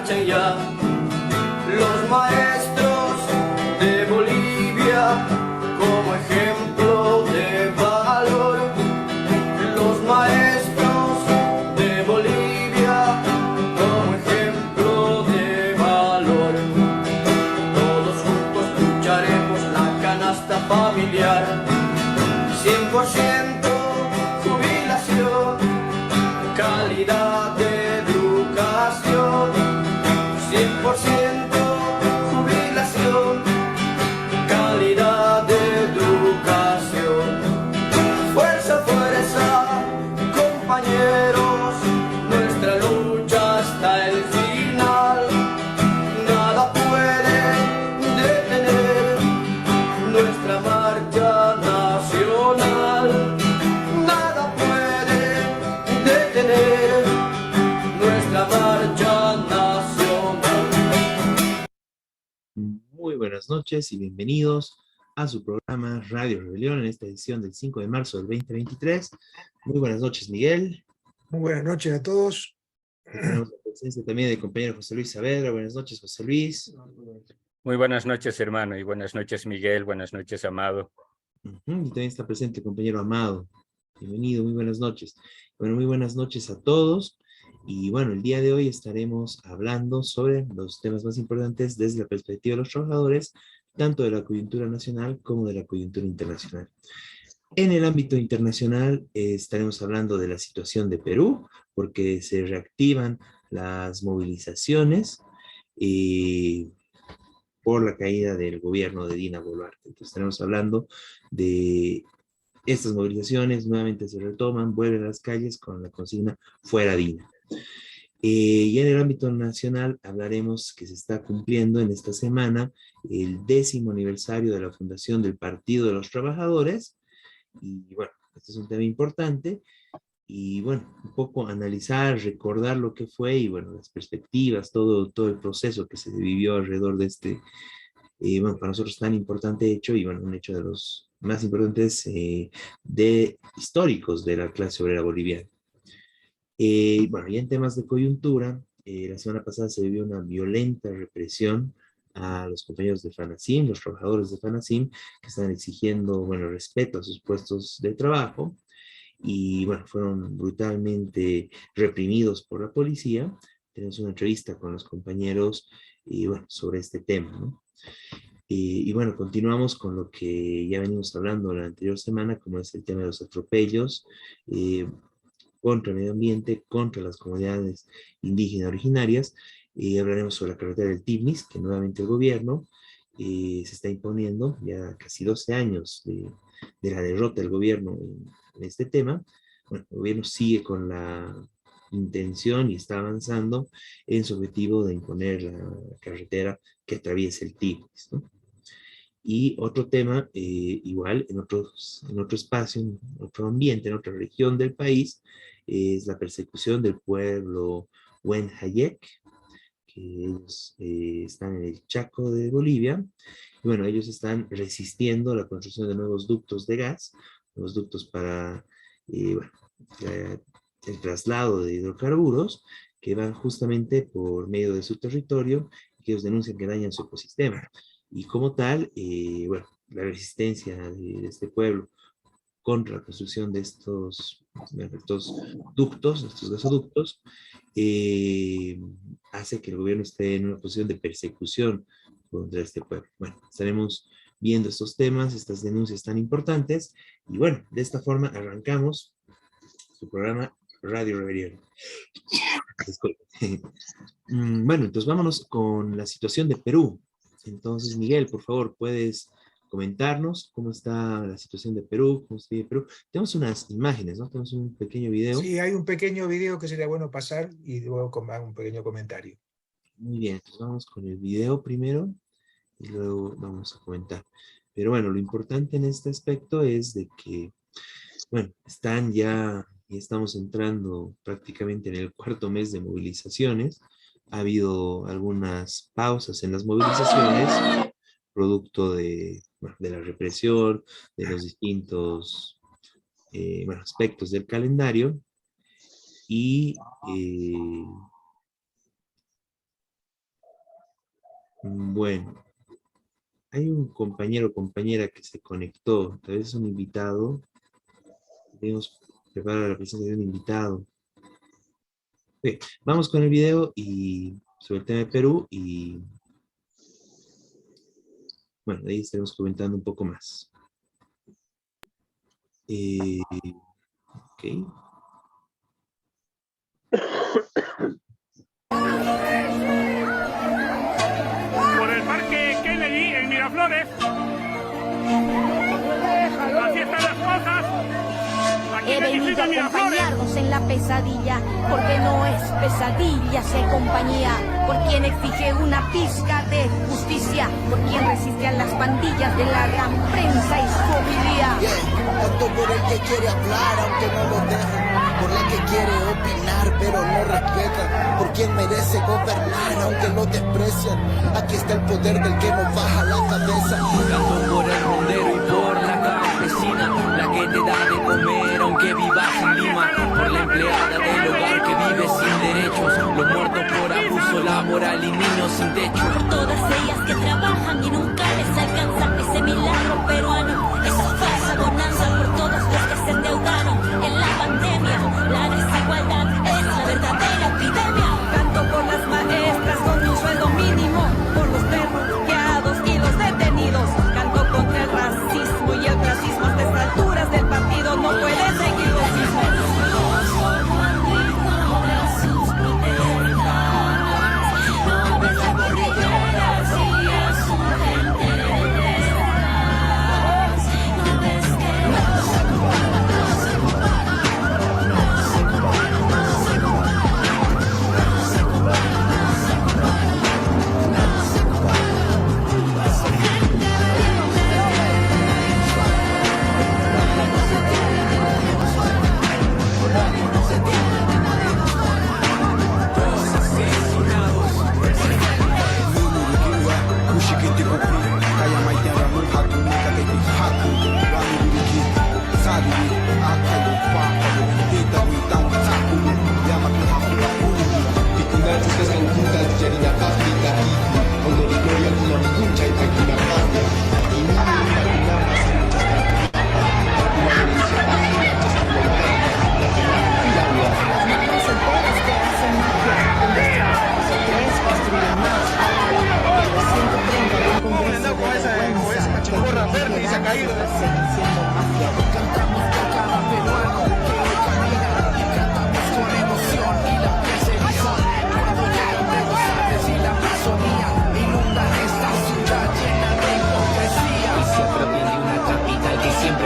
marchen ya. Los maestros de Bolivia como ejemplo de valor. Los maestros de Bolivia como ejemplo de valor. Todos juntos lucharemos la canasta familiar. 100% jubilación, calidad de educación. 100% jubilación, calidad de educación. Fuerza, fuerza, compañeros, nuestra lucha hasta el final. Nada puede detener nuestra marcha nacional. Nada puede detener nuestra marcha nacional. Muy buenas noches y bienvenidos a su programa Radio Rebelión en esta edición del 5 de marzo del 2023. Muy buenas noches, Miguel. Muy buenas noches a todos. Tenemos la presencia también del compañero José Luis Saavedra. Buenas noches, José Luis. Muy buenas noches, hermano, y buenas noches, Miguel. Buenas noches, Amado. Y también está presente el compañero Amado. Bienvenido, muy buenas noches. Bueno, muy buenas noches a todos. Y bueno, el día de hoy estaremos hablando sobre los temas más importantes desde la perspectiva de los trabajadores, tanto de la coyuntura nacional como de la coyuntura internacional. En el ámbito internacional estaremos hablando de la situación de Perú, porque se reactivan las movilizaciones por la caída del gobierno de Dina Boluarte. Entonces estaremos hablando de estas movilizaciones, nuevamente se retoman, vuelven a las calles con la consigna fuera Dina. Y en el ámbito nacional hablaremos que se está cumpliendo en esta semana el 10º aniversario de la fundación del Partido de los Trabajadores. Y bueno, este es un tema importante. Y bueno, un poco analizar, recordar lo que fue y bueno, las perspectivas, todo el proceso que se vivió alrededor de este, bueno, para nosotros tan importante hecho y bueno, un hecho de los más importantes históricos de la clase obrera boliviana. Bueno, ya en temas de coyuntura, la semana pasada se vivió una violenta represión a los compañeros de FANASIM, los trabajadores de FANASIM, que están exigiendo, bueno, respeto a sus puestos de trabajo, y bueno, fueron brutalmente reprimidos por la policía. Tenemos una entrevista con los compañeros, y bueno, sobre este tema, ¿no? Y bueno, continuamos con lo que ya venimos hablando la anterior semana, como es el tema de los atropellos, contra el medio ambiente, contra las comunidades indígenas originarias. Hablaremos sobre la carretera del Tibnis, que nuevamente el gobierno se está imponiendo, ya casi 12 años de la derrota del gobierno en este tema. Bueno, el gobierno sigue con la intención y está avanzando en su objetivo de imponer la carretera que atraviesa el Tibnis, ¿no? Y otro tema, igual en otro espacio, en otro ambiente, en otra región del país, es la persecución del pueblo Huenhayek, que ellos están en el Chaco de Bolivia. Y bueno, ellos están resistiendo la construcción de nuevos ductos de gas, nuevos ductos para bueno, el traslado de hidrocarburos, que van justamente por medio de su territorio, que ellos denuncian que dañan su ecosistema. Y como tal, bueno, la resistencia de este pueblo contra la construcción de estos ductos, estos gasoductos, hace que el gobierno esté en una posición de persecución contra este pueblo. Bueno, estaremos viendo estos temas, estas denuncias tan importantes, y bueno, de esta forma arrancamos su programa Radio Rebelión. Bueno, entonces vámonos con la situación de Perú. Entonces, Miguel, por favor, puedes comentarnos cómo está la situación de Perú, cómo se vive Perú. Tenemos unas imágenes, ¿no? Tenemos un pequeño video. Sí, hay un pequeño video que sería bueno pasar y luego hago un pequeño comentario. Muy bien, entonces vamos con el video primero y luego vamos a comentar. Pero bueno, lo importante en este aspecto es de que, bueno, y estamos entrando prácticamente en el 4.º mes de movilizaciones. Ha habido algunas pausas en las movilizaciones, producto bueno, de la represión, de los distintos bueno, aspectos del calendario. Y Bueno, hay un compañero o compañera que se conectó, tal vez un invitado. Debemos preparar la presencia de un invitado. Ok, vamos con el video y sobre el tema de Perú y bueno, de ahí estaremos comentando un poco más. Ok. Por el parque Kennedy en Miraflores. Así están las cosas. Aquí He en el venido distrito a de Miraflores. acompañarnos en la pesadilla, porque no es pesadilla si hay compañía, por quien exige una pizca de justicia, por quien resiste a las pandillas de la gran prensa y su homilia. Tanto por el que quiere hablar aunque no lo dejen, por la que quiere opinar pero no respeta, por quien merece gobernar aunque lo desprecian. Aquí está el poder del que nos baja la cabeza. Canto por el rondero y por la campesina, la que te da de comer aunque vivas en Lima, por la empleada del hogar que vive sin derechos, los muertos por abuso laboral y niños sin techo. Por todas ellas que trabajan y nunca les alcanza ese milagro peruano, esa falsa bonanza, por todos los que se endeudaron en la pandemia. La desigualdad es la verdadera epidemia. Canto por las maestras con un sueldo mínimo, por los refugiados y los detenidos. Canto contra el racismo y el clasismo. Hasta estas alturas del partido no puede seguir lo mismo.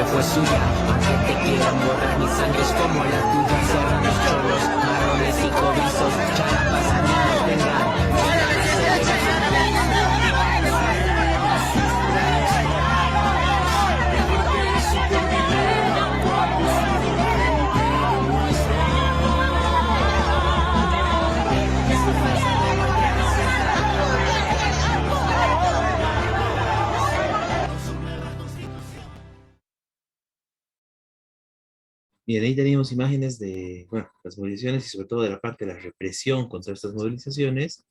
Fue suya, aunque te quieran borrar, mi sangre es como la tuya. Cierran los cholos, marrones y cobrizos, charapas, años, vengan. Bien, ahí teníamos imágenes de, bueno, las movilizaciones y sobre todo de la parte de la represión contra estas movilizaciones.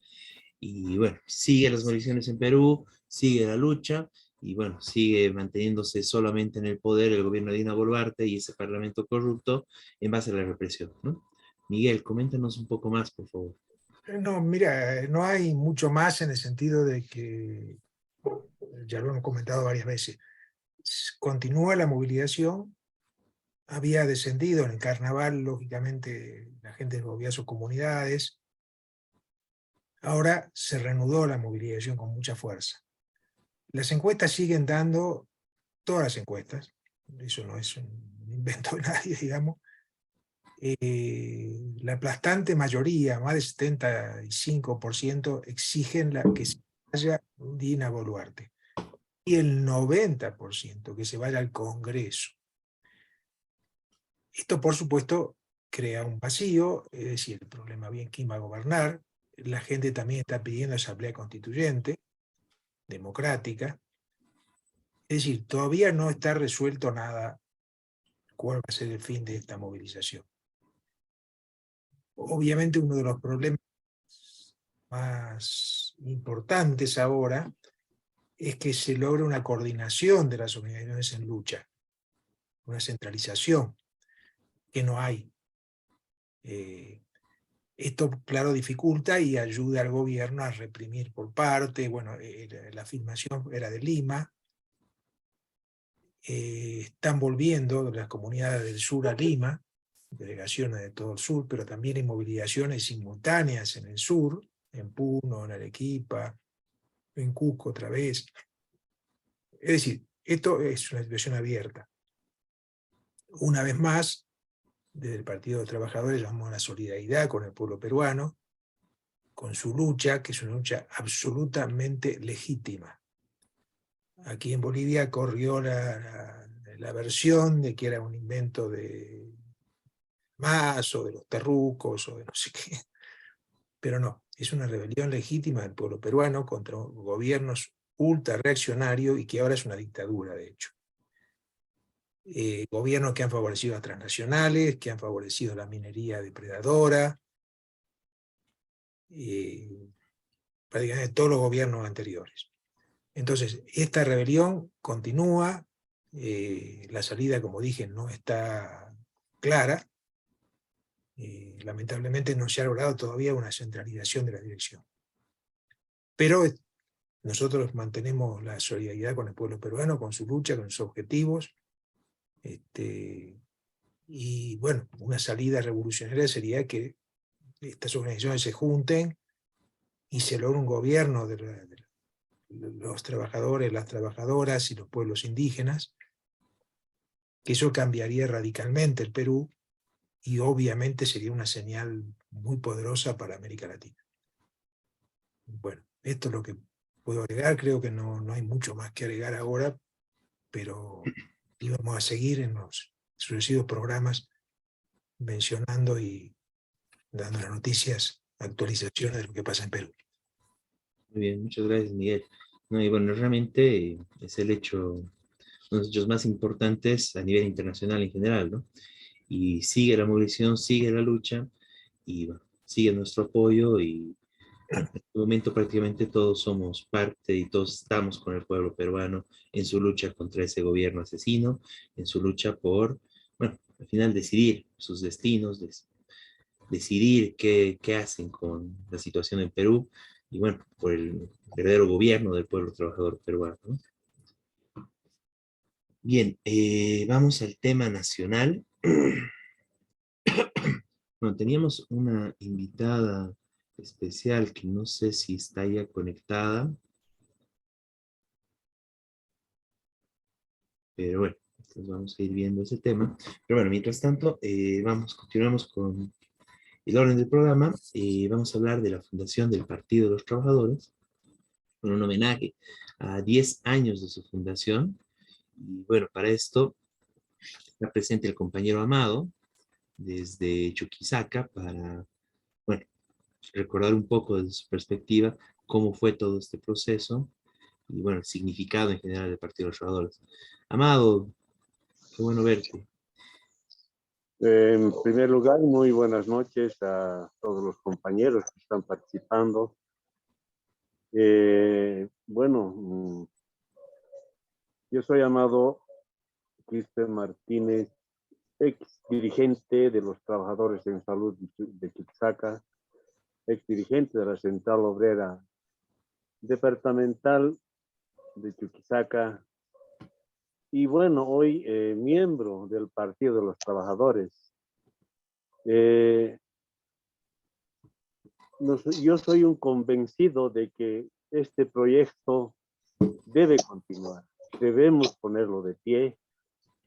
Y bueno, sigue las movilizaciones en Perú, sigue la lucha, y bueno, sigue manteniéndose solamente en el poder el gobierno de Dina Boluarte y ese parlamento corrupto en base a la represión, ¿no? Miguel, coméntanos un poco más, por favor. No, mira, no hay mucho más en el sentido de que, ya lo hemos comentado varias veces, continúa la movilización, había descendido en el carnaval, lógicamente la gente volvía a sus comunidades, ahora se reanudó la movilización con mucha fuerza. Las encuestas siguen dando, todas las encuestas, eso no es un invento de nadie, digamos, la aplastante mayoría, más del 75%, exigen que se vaya Dina Boluarte. Y el 90% que se vaya al Congreso. Esto, por supuesto, crea un vacío, es decir, el problema bien quién va a gobernar. La gente también está pidiendo asamblea constituyente, democrática. Es decir, todavía no está resuelto nada cuál va a ser el fin de esta movilización. Obviamente uno de los problemas más importantes ahora es que se logre una coordinación de las organizaciones en lucha, una centralización que no hay. Esto, claro, dificulta y ayuda al gobierno a reprimir por parte. Bueno, la filmación era de Lima. Están volviendo las comunidades del sur a Lima, delegaciones de todo el sur, pero también hay movilizaciones simultáneas en el sur, en Puno, en Arequipa, en Cusco otra vez. Es decir, esto es una situación abierta. Una vez más, desde el Partido de Trabajadores llamamos a la solidaridad con el pueblo peruano, con su lucha, que es una lucha absolutamente legítima. Aquí en Bolivia corrió la versión de que era un invento de Mas o de los terrucos o de no sé qué, pero no, es una rebelión legítima del pueblo peruano contra gobiernos ultra reaccionarios y que ahora es una dictadura, de hecho. Gobiernos que han favorecido a transnacionales, que han favorecido la minería depredadora, prácticamente todos los gobiernos anteriores. Entonces, esta rebelión continúa, la salida, como dije, no está clara, lamentablemente no se ha logrado todavía una centralización de la dirección. Pero nosotros mantenemos la solidaridad con el pueblo peruano, con su lucha, con sus objetivos, y bueno, una salida revolucionaria sería que estas organizaciones se junten y se logre un gobierno de los trabajadores, las trabajadoras y los pueblos indígenas, que eso cambiaría radicalmente el Perú y obviamente sería una señal muy poderosa para América Latina. Bueno, esto es lo que puedo agregar, creo que no hay mucho más que agregar ahora, pero íbamos a seguir en los sucesivos programas mencionando y dando las noticias, actualizaciones de lo que pasa en Perú. Muy bien, muchas gracias, Miguel. No, y bueno, realmente es el hecho, uno de los hechos más importantes a nivel internacional en general, ¿no? Y sigue la movilización, sigue la lucha, y bueno, sigue nuestro apoyo, y en este momento prácticamente todos somos parte y todos estamos con el pueblo peruano en su lucha contra ese gobierno asesino, en su lucha por, bueno, al final decidir sus destinos, decidir qué hacen con la situación en Perú, y bueno, por el verdadero gobierno del pueblo trabajador peruano, ¿no? Bien, vamos al tema nacional. Bueno, teníamos una invitada especial que no sé si está ya conectada, pero bueno, entonces vamos a ir viendo ese tema. Pero bueno, mientras tanto, continuamos con el orden del programa. Vamos a hablar de la fundación del Partido de los Trabajadores, con un homenaje a 10 años de su fundación. Y bueno, para esto está presente el compañero Amado, desde Chuquisaca, para, bueno, recordar un poco desde su perspectiva cómo fue todo este proceso y, bueno, el significado en general del Partido de los Trabajadores. Amado, qué bueno verte. En primer lugar, muy buenas noches a todos los compañeros que están participando. Bueno, yo soy Amado Cristian Martínez, ex dirigente de los trabajadores en salud de Chuquisaca, ex dirigente de la Central Obrera Departamental de Chuquisaca, y bueno, hoy miembro del Partido de los Trabajadores. Yo soy un convencido de que este proyecto debe continuar, debemos ponerlo de pie.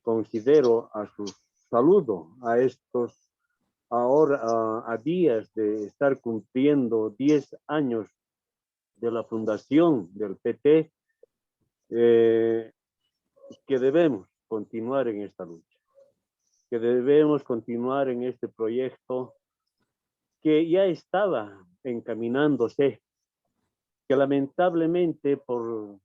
Considero saludo a estos ahora a días de estar cumpliendo 10 años de la fundación del PT, que debemos continuar en esta lucha, que debemos continuar en este proyecto que ya estaba encaminándose, que lamentablemente por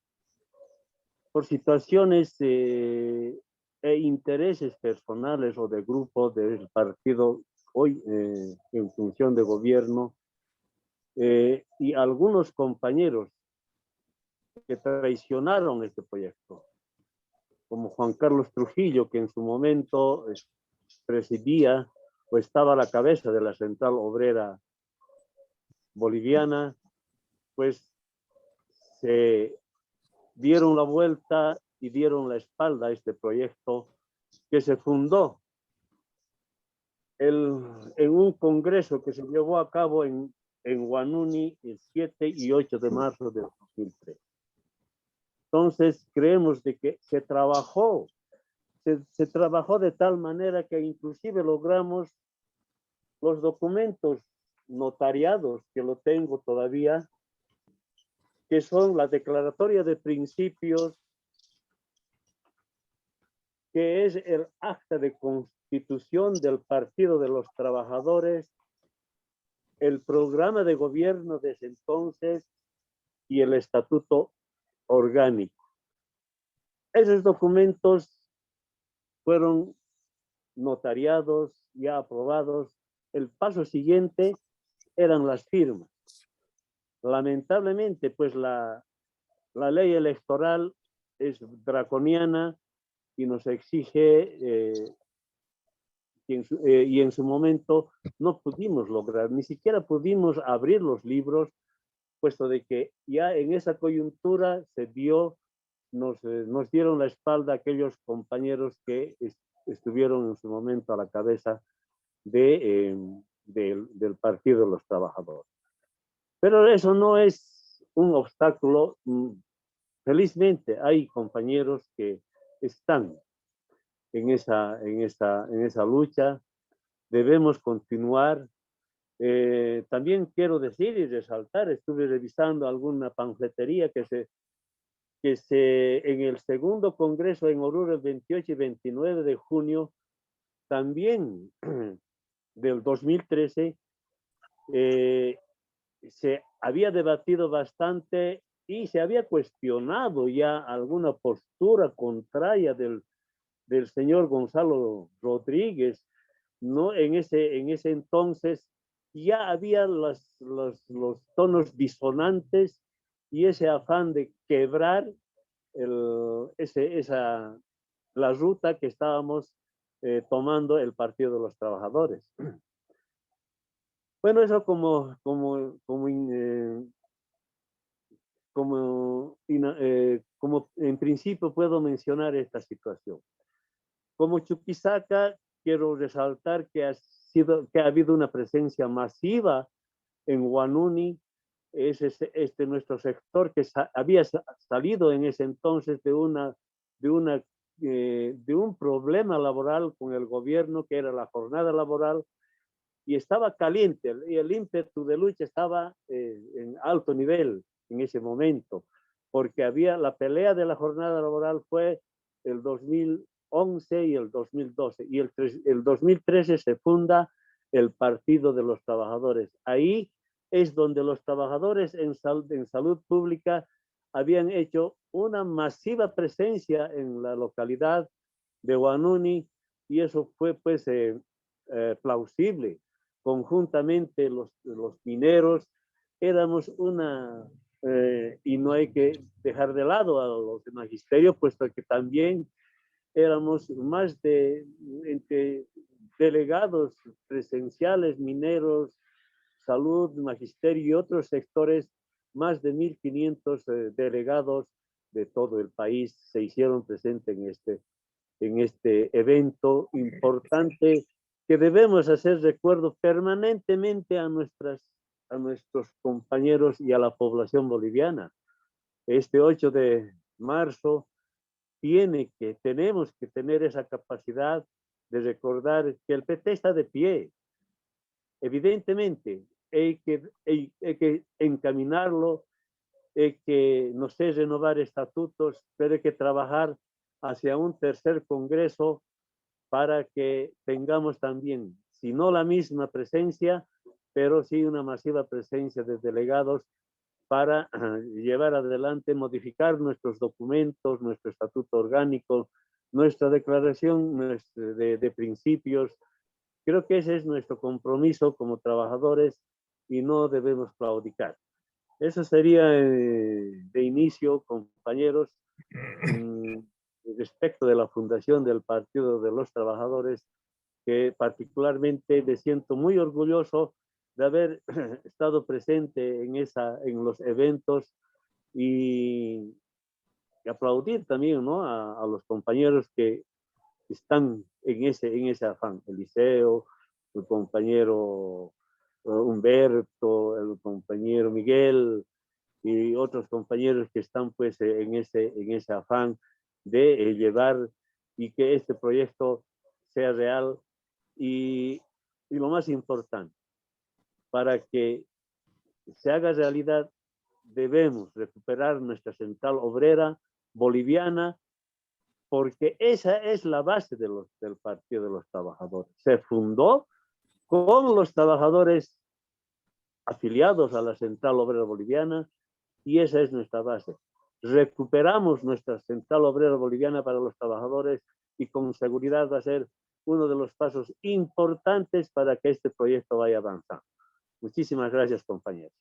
situaciones e intereses personales o de grupo del partido hoy en función de gobierno, y algunos compañeros que traicionaron este proyecto, como Juan Carlos Trujillo, que en su momento presidía o estaba a la cabeza de la Central Obrera Boliviana, pues se dieron la vuelta y dieron la espalda a este proyecto que se fundó en un congreso que se llevó a cabo en Huanuni el 7 y 8 de marzo de 2003. Entonces creemos de que se trabajó de tal manera que inclusive logramos los documentos notariados, que lo tengo todavía, que son la declaratoria de principios, que es el acta de constitución del Partido de los Trabajadores, el programa de gobierno de ese entonces y el estatuto orgánico. Esos documentos fueron notariados, ya aprobados. El paso siguiente eran las firmas. Lamentablemente, pues la ley electoral es draconiana y nos exige, y en su momento no pudimos lograr, ni siquiera pudimos abrir los libros, puesto de que ya en esa coyuntura se dio, nos dieron la espalda a aquellos compañeros que estuvieron en su momento a la cabeza del Partido de los Trabajadores. Pero eso no es un obstáculo. Felizmente hay compañeros que están en esa lucha. Debemos continuar. También quiero decir y resaltar, estuve revisando alguna panfletería que en el segundo congreso en Oruro, el 28 y 29 de junio, también del 2013, se había debatido bastante y se había cuestionado ya alguna postura contraria del señor Gonzalo Rodríguez, ¿no? En ese entonces ya había los tonos disonantes y ese afán de quebrar la ruta que estábamos tomando el Partido de los Trabajadores. Bueno, eso como en principio puedo mencionar esta situación. Como Chuquisaca, quiero resaltar que ha habido una presencia masiva en Huanuni. Es nuestro sector que había salido en ese entonces de un problema laboral con el gobierno, que era la jornada laboral, y estaba caliente, y el ímpetu de lucha estaba en alto nivel en ese momento, porque había la pelea de la jornada laboral fue el 2011 y el 2012, y el 2013 se funda el Partido de los Trabajadores. Ahí es donde los trabajadores en salud pública habían hecho una masiva presencia en la localidad de Huanuni, y eso fue pues plausible. Conjuntamente los mineros éramos y no hay que dejar de lado a los de magisterio, puesto que también éramos más de entre delegados presenciales, mineros, salud, magisterio y otros sectores, más de 1,500 delegados de todo el país se hicieron presentes en este evento importante, que debemos hacer recuerdo permanentemente a nuestros compañeros y a la población boliviana. Este 8 de marzo tenemos que tener esa capacidad de recordar que el PT está de pie. Evidentemente, hay que encaminarlo, hay que, no sé, renovar estatutos, pero hay que trabajar hacia un tercer congreso para que tengamos también, si no la misma presencia, pero sí una masiva presencia de delegados para llevar adelante, modificar nuestros documentos, nuestro estatuto orgánico, nuestra declaración de principios. Creo que ese es nuestro compromiso como trabajadores, y no debemos claudicar. Eso sería de inicio, compañeros, respecto de la fundación del Partido de los Trabajadores, que particularmente me siento muy orgulloso de haber estado presente en los eventos y aplaudir también, ¿no?, a los compañeros que están en ese afán. Eliseo, el compañero Humberto, el compañero Miguel y otros compañeros que están pues en ese afán de llevar y que este proyecto sea real y lo más importante, para que se haga realidad debemos recuperar nuestra central obrera boliviana, porque esa es la base del Partido de los Trabajadores. Se fundó con los trabajadores afiliados a la Central Obrera Boliviana y esa es nuestra base. Recuperamos nuestra Central Obrera Boliviana para los trabajadores y con seguridad va a ser uno de los pasos importantes para que este proyecto vaya avanzando. Muchísimas gracias, compañeros.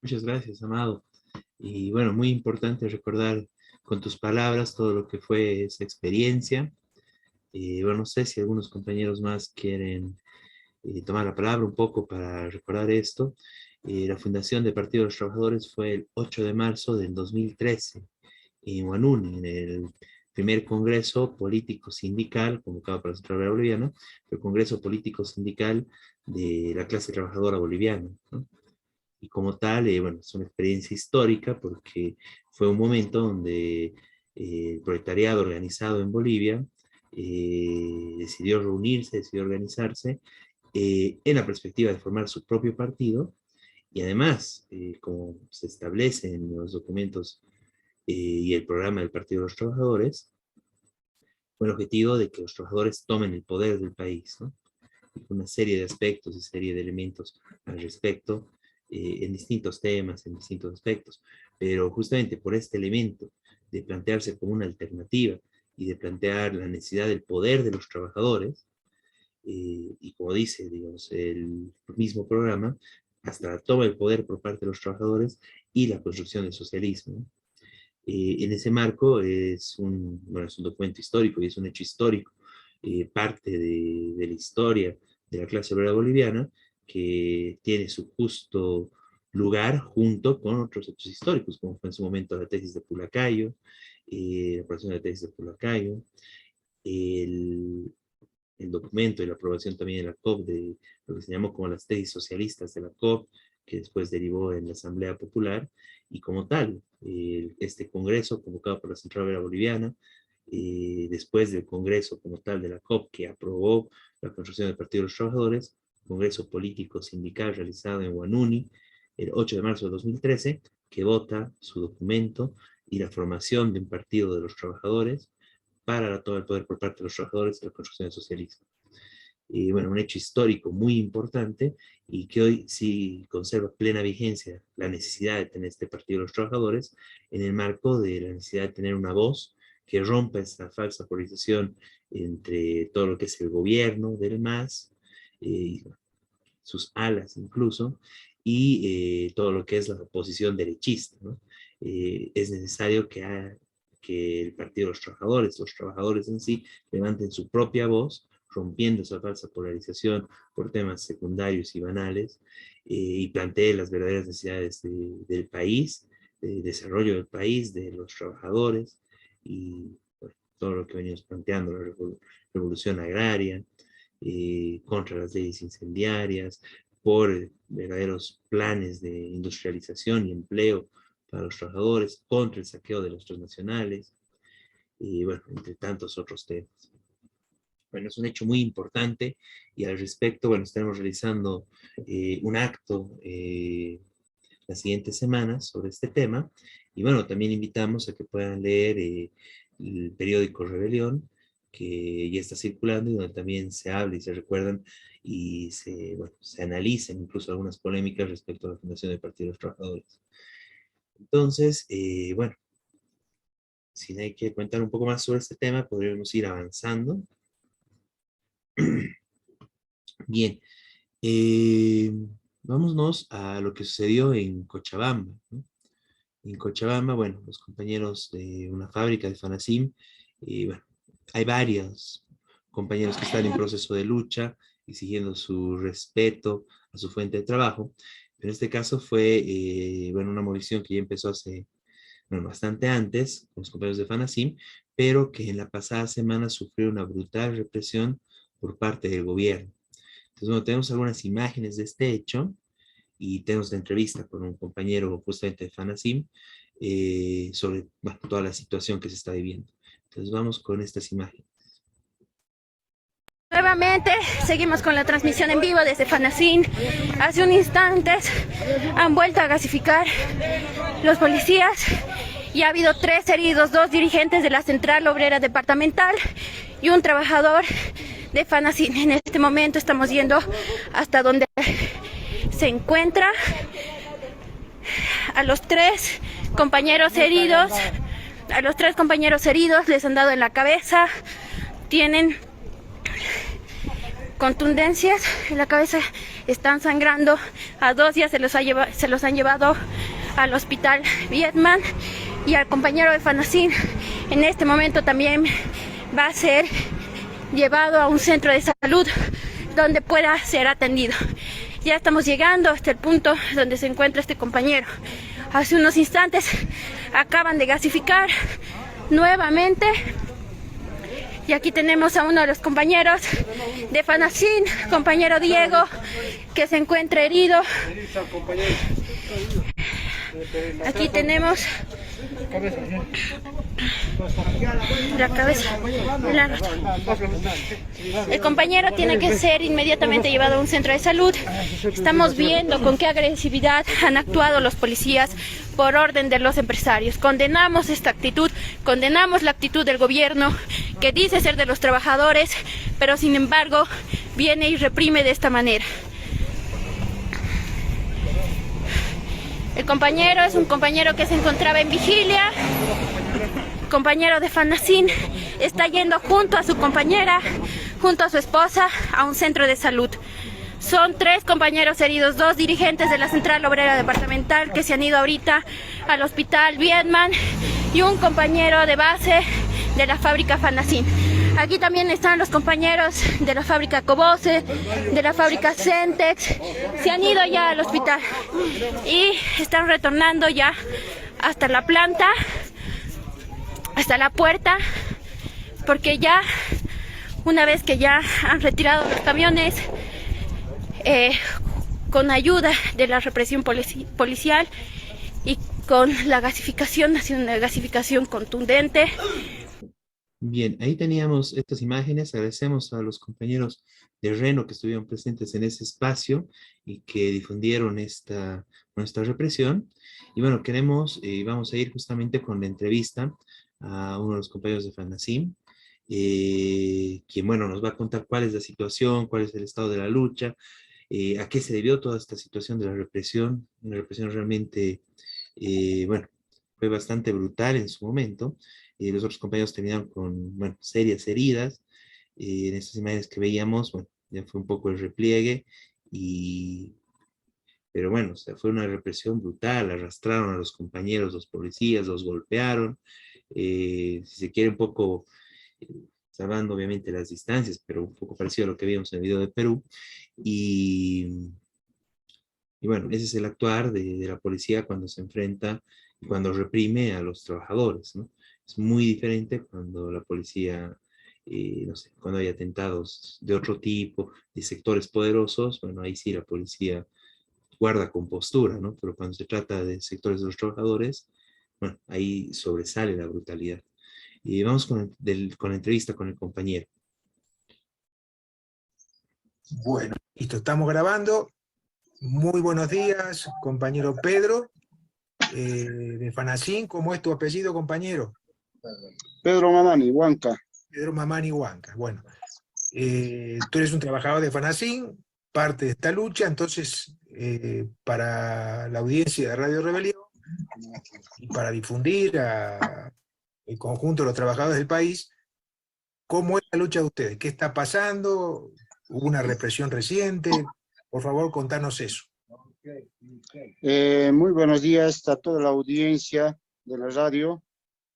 Muchas gracias, Amado. Y bueno, muy importante recordar con tus palabras todo lo que fue esa experiencia. Bueno, no sé si algunos compañeros más quieren tomar la palabra un poco para recordar esto. La fundación del Partido de los Trabajadores fue el 8 de marzo del 2013 en Huanuni, en el primer Congreso Político Sindical, convocado por la Central Obrera Boliviana, el Congreso Político Sindical de la clase trabajadora boliviana, ¿no? Y como tal, bueno, es una experiencia histórica porque fue un momento donde el proletariado organizado en Bolivia decidió reunirse, decidió organizarse en la perspectiva de formar su propio partido y además, como se establece en los documentos y el programa del Partido de los Trabajadores, con el objetivo de que los trabajadores tomen el poder del país, ¿no? Y una serie de aspectos y serie de elementos al respecto en distintos temas, en distintos aspectos, pero justamente por este elemento de plantearse como una alternativa y de plantear la necesidad del poder de los trabajadores, y como dice, digamos, el mismo programa, hasta la toma del poder por parte de los trabajadores y la construcción del socialismo. En ese marco bueno, es un documento histórico y es un hecho histórico, parte de la historia de la clase obrera boliviana, que tiene su justo lugar junto con otros hechos históricos, como fue en su momento la tesis de Pulacayo, la aprobación de la tesis de Pulacayo, el documento y la aprobación también de la COP de lo que se llamó como las tesis socialistas de la COP, que después derivó en la Asamblea Popular, y como tal, este congreso convocado por la Central Obrera Boliviana, después del congreso como tal de la COP, que aprobó la construcción del Partido de los Trabajadores, congreso político sindical realizado en Huanuni, el 8 de marzo de 2013, que vota su documento y la formación de un Partido de los Trabajadores, para todo el poder por parte de los trabajadores y la construcción del socialismo. Y bueno, un hecho histórico muy importante y que hoy sí conserva plena vigencia la necesidad de tener este Partido de los Trabajadores en el marco de la necesidad de tener una voz que rompa esa falsa polarización entre todo lo que es el gobierno del MAS, sus alas incluso, y todo lo que es la oposición derechista, ¿no? Es necesario que el Partido de los trabajadores en sí, levanten su propia voz, rompiendo esa falsa polarización por temas secundarios y banales, y planteen las verdaderas necesidades del país, del desarrollo del país, de los trabajadores, y bueno, todo lo que venimos planteando, la revolución agraria, contra las leyes incendiarias, por verdaderos planes de industrialización y empleo para los trabajadores, contra el saqueo de los transnacionales, y bueno, entre tantos otros temas. Bueno, es un hecho muy importante y al respecto, bueno, estaremos realizando un acto las siguientes semanas sobre este tema, y bueno, también invitamos a que puedan leer el periódico Rebelión, que ya está circulando y donde también se habla y se recuerdan y bueno, se analizan incluso algunas polémicas respecto a la fundación del Partido de los Trabajadores. Entonces, bueno, si hay que contar un poco más sobre este tema, podríamos ir avanzando. Bien. vámonos a lo que sucedió en Cochabamba, ¿no? En Cochabamba, bueno, los compañeros de una fábrica de Fanasim, bueno, hay varios compañeros que están en proceso de lucha, exigiendo su respeto a su fuente de trabajo. Pero en este caso fue, bueno, una movilización que ya empezó hace, bueno, bastante antes, con los compañeros de Fanasim, pero que en la pasada semana sufrió una brutal represión por parte del gobierno. Entonces, bueno, tenemos algunas imágenes de este hecho, y tenemos la entrevista con un compañero justamente de Fanasim sobre, bueno, toda la situación que se está viviendo. Entonces vamos con estas imágenes. Nuevamente seguimos con la transmisión en vivo desde Fanasim. Hace un instante han vuelto a gasificar los policías y ha habido 3 heridos, 2 dirigentes de la Central Obrera Departamental y un trabajador de Fanasim. En este momento estamos yendo hasta donde se encuentra a los 3 compañeros heridos. A los 3 compañeros heridos les han dado en la cabeza, tienen contundencias en la cabeza, están sangrando. A 2 ya se los han llevado al hospital Vietman, y al compañero de Fanasim en este momento también va a ser llevado a un centro de salud donde pueda ser atendido. Ya estamos llegando hasta el punto donde se encuentra este compañero. Hace unos instantes acaban de gasificar nuevamente. Y aquí tenemos a uno de los compañeros de Fanasim, compañero Diego, que se encuentra herido. Aquí tenemos la cabeza. El compañero tiene que ser inmediatamente llevado a un centro de salud. Estamos viendo con qué agresividad han actuado los policías por orden de los empresarios. Condenamos esta actitud, condenamos la actitud del gobierno que dice ser de los trabajadores, pero sin embargo viene y reprime de esta manera. El compañero es un compañero que se encontraba en vigilia, compañero de Fanasim, está yendo junto a su compañera, junto a su esposa, a un centro de salud. Son 3 compañeros heridos, 2 dirigentes de la Central Obrera Departamental que se han ido ahorita al hospital Vietman y un compañero de base de la fábrica Fanasim. Aquí también están los compañeros de la fábrica Cobose, de la fábrica Centex. Se han ido ya al hospital y están retornando ya hasta la planta, hasta la puerta, porque ya, una vez que ya han retirado los camiones, con ayuda de la represión policial y con la gasificación, ha sido una gasificación contundente. Bien, ahí teníamos estas imágenes. Agradecemos a los compañeros de Reno que estuvieron presentes en ese espacio y que difundieron esta represión. Y bueno, vamos a ir justamente con la entrevista a uno de los compañeros de Fanasim, quien, bueno, nos va a contar cuál es la situación, cuál es el estado de la lucha, a qué se debió toda esta situación de la represión. Una represión realmente, bueno, fue bastante brutal en su momento. Los otros compañeros terminaron con, bueno, serias heridas. En estas imágenes que veíamos, bueno, ya fue un poco el repliegue, pero bueno, o sea, fue una represión brutal. Arrastraron a los compañeros, los policías, los golpearon. Si se quiere, un poco, salvando obviamente las distancias, pero un poco parecido a lo que vimos en el video de Perú. Y bueno, ese es el actuar de la policía cuando se enfrenta y cuando reprime a los trabajadores, ¿no? Es muy diferente cuando la policía, no sé, cuando hay atentados de otro tipo, de sectores poderosos. Bueno, ahí sí la policía guarda compostura, ¿no? Pero cuando se trata de sectores de los trabajadores, bueno, ahí sobresale la brutalidad. Y vamos con la entrevista con el compañero. Bueno, listo, estamos grabando. Muy buenos días, compañero Pedro, de Fanasim. ¿Cómo es tu apellido, compañero? Pedro Mamani, Huanca. Pedro Mamani, Huanca. Bueno, tú eres un trabajador de Fanasim, parte de esta lucha. Entonces, para la audiencia de Radio Rebelión y para difundir el conjunto de los trabajadores del país, ¿cómo es la lucha de ustedes? ¿Qué está pasando? ¿Hubo una represión reciente? Por favor, contanos eso. Muy buenos días a toda la audiencia de la radio.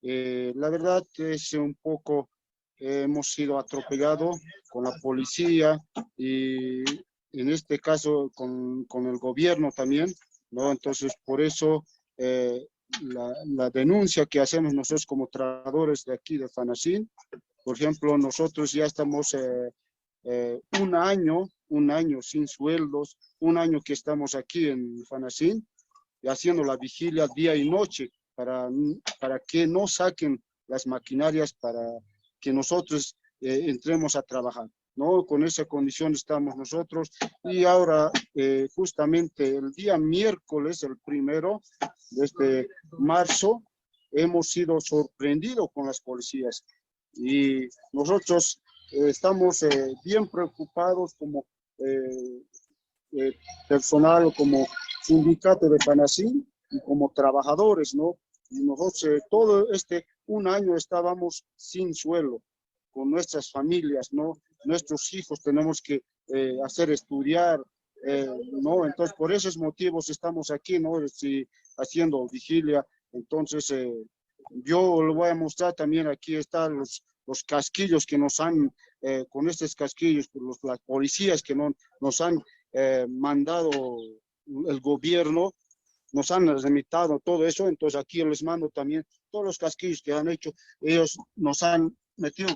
La verdad es un poco, hemos sido atropellados con la policía y en este caso con el gobierno también, ¿no? Entonces, por eso la denuncia que hacemos nosotros como trabajadores de aquí de FANACIN, por ejemplo, nosotros ya estamos un año sin sueldos, un año que estamos aquí en FANACIN y haciendo la vigilia día y noche para que no saquen las maquinarias para que nosotros entremos a trabajar, ¿no? Con esa condición estamos nosotros y ahora justamente el día miércoles, el 1 de marzo, hemos sido sorprendidos con las policías y nosotros estamos bien preocupados como personal, como sindicato de FANACIN y como trabajadores, ¿no? Y nosotros todo un año estábamos sin suelo con nuestras familias, ¿no? Nuestros hijos tenemos que hacer estudiar, ¿no? Entonces, por esos motivos estamos aquí, ¿no? Haciendo vigilia. Entonces, yo le voy a mostrar también, aquí están los casquillos que nos han, con estos casquillos, las policías que nos han mandado el gobierno, nos han remitido todo eso. Entonces aquí les mando también todos los casquillos que han hecho, ellos nos han metido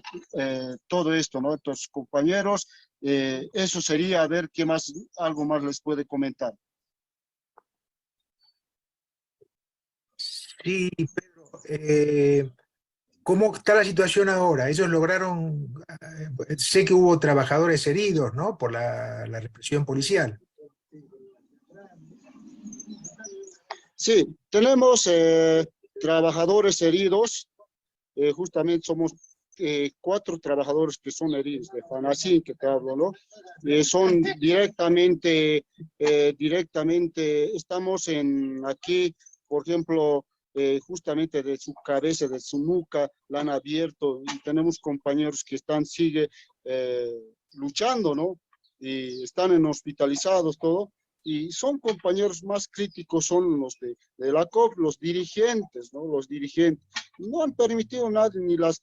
todo esto, ¿no? Entonces, compañeros, eso sería, a ver qué más, algo más les puede comentar. Sí, Pedro, ¿cómo está la situación ahora? Ellos lograron, sé que hubo trabajadores heridos, ¿no? Por la represión policial. Sí, tenemos trabajadores heridos, justamente somos 4 trabajadores que son heridos de FANACIN, que te hablo, ¿no? Son directamente, estamos aquí, por ejemplo, justamente de su cabeza, de su nuca, la han abierto y tenemos compañeros que sigue luchando, ¿no? Y están hospitalizados, todo. Y son compañeros más críticos, son los de la COP, los dirigentes, ¿no? Los dirigentes. No han permitido nada, ni las